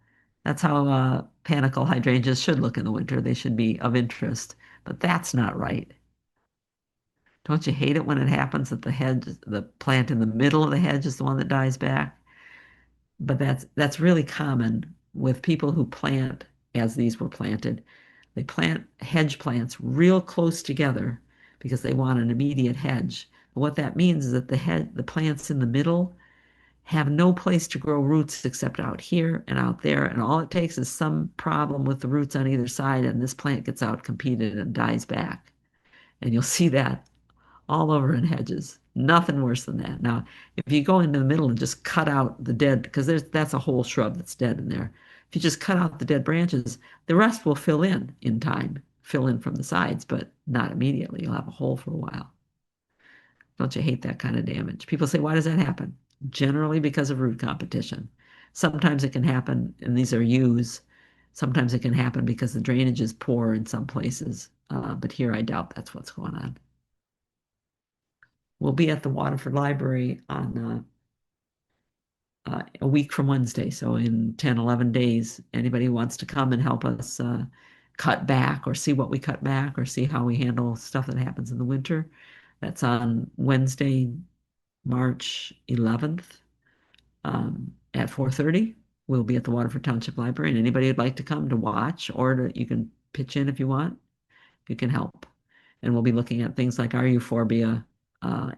panicle hydrangeas should look in the winter. They should be of interest." but that's not right. Don't you hate it when it happens that the plant in the middle of the hedge is the one that dies back? But that's really common with people who plant as these were planted. They plant hedge plants real close together because they want an immediate hedge. But what that means is that the plants in the middle have no place to grow roots except out here and out there, and all it takes is some problem with the roots on either side, and this plant gets out competed and dies back. And you'll see that all over in hedges. Nothing worse than that. Now, if you go into the middle and just cut out the dead, because that's a whole shrub that's dead in there. If you just cut out the dead branches, the rest will fill in time, fill in from the sides, but not immediately. You'll have a hole for a while. Don't you hate that kind of damage? People say, why does that happen? Generally because of root competition. Sometimes it can happen, and these are U's. Sometimes it can happen because the drainage is poor in some places, but here I doubt that's what's going on. We'll be at the Waterford Library on a week from Wednesday. So in 10, 11 days, anybody who wants to come and help us cut back or see what we cut back or see how we handle stuff that happens in the winter, that's on Wednesday, March 11th at 4:30. We'll be at the Waterford Township Library, and anybody who'd like to come to watch you can pitch in if you want, you can help. And we'll be looking at things like our euphorbia,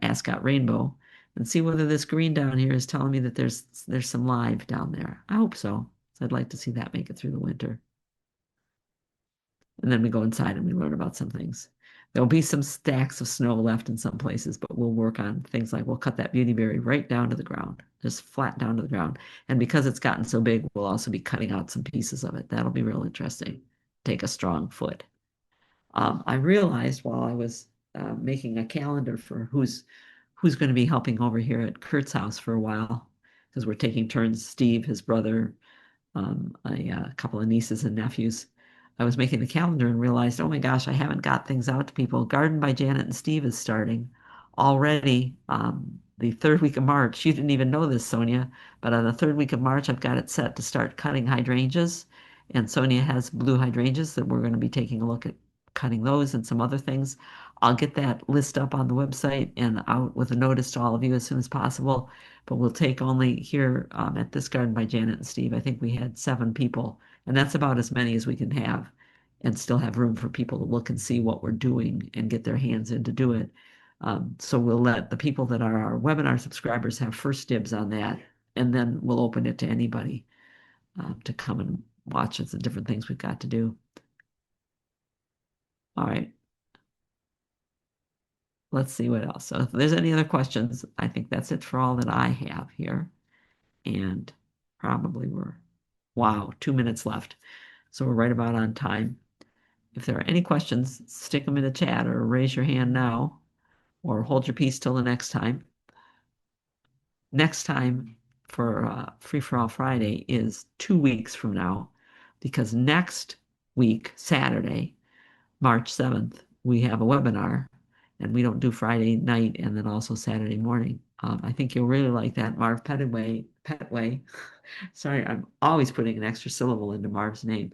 ascot rainbow, and see whether this green down here is telling me that there's some live down there. I hope so. So I'd like to see that make it through the winter. And then we go inside and we learn about some things. There'll be some stacks of snow left in some places, but we'll work on things like we'll cut that beautyberry right down to the ground, just flat down to the ground. And because it's gotten so big, we'll also be cutting out some pieces of it. That'll be real interesting. Take a strong foot. I realized while I was making a calendar for who's going to be helping over here at Kurt's house for a while, because we're taking turns, Steve, his brother, a couple of nieces and nephews. I was making the calendar and realized, oh my gosh, I haven't got things out to people. Garden by Janet and Steve is starting already the third week of March. You didn't even know this, Sonia, but on the third week of March, I've got it set to start cutting hydrangeas. And Sonia has blue hydrangeas that we're going to be taking a look at cutting those and some other things. I'll get that list up on the website and out with a notice to all of you as soon as possible. But we'll take only here at this Garden by Janet and Steve, I think we had 7 people, and that's about as many as we can have and still have room for people to look and see what we're doing and get their hands in to do it. So we'll let the people that are our webinar subscribers have first dibs on that, and then we'll open it to anybody to come and watch the different things we've got to do. All right. Let's see what else. So if there's any other questions, I think that's it for all that I have here. And probably wow, 2 minutes left. So we're right about on time. If there are any questions, stick them in the chat or raise your hand now or hold your peace till the next time. Next time for Free for All Friday is 2 weeks from now, because next week, Saturday, March 7th, we have a webinar, and we don't do Friday night and then also Saturday morning. I think you'll really like that. Marv Petway. Sorry, I'm always putting an extra syllable into Marv's name.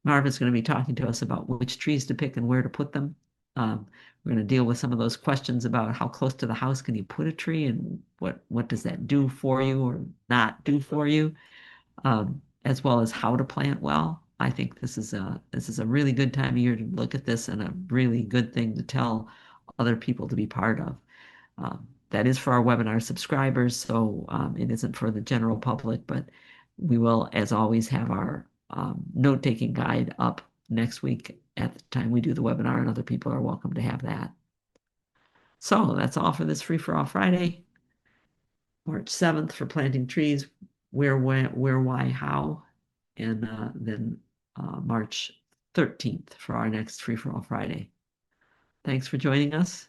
Marv is going to be talking to us about which trees to pick and where to put them. We're going to deal with some of those questions about how close to the house can you put a tree and what does that do for you or not do for you, as well as how to plant well. I think this is a really good time of year to look at this and a really good thing to tell other people to be part of. That is for our webinar subscribers, so it isn't for the general public, but we will, as always, have our note-taking guide up next week at the time we do the webinar, and other people are welcome to have that. So that's all for this Free for All Friday. March 7th for planting trees, where, when, where, why, how, and then March 13th for our next Free for All Friday. Thanks for joining us.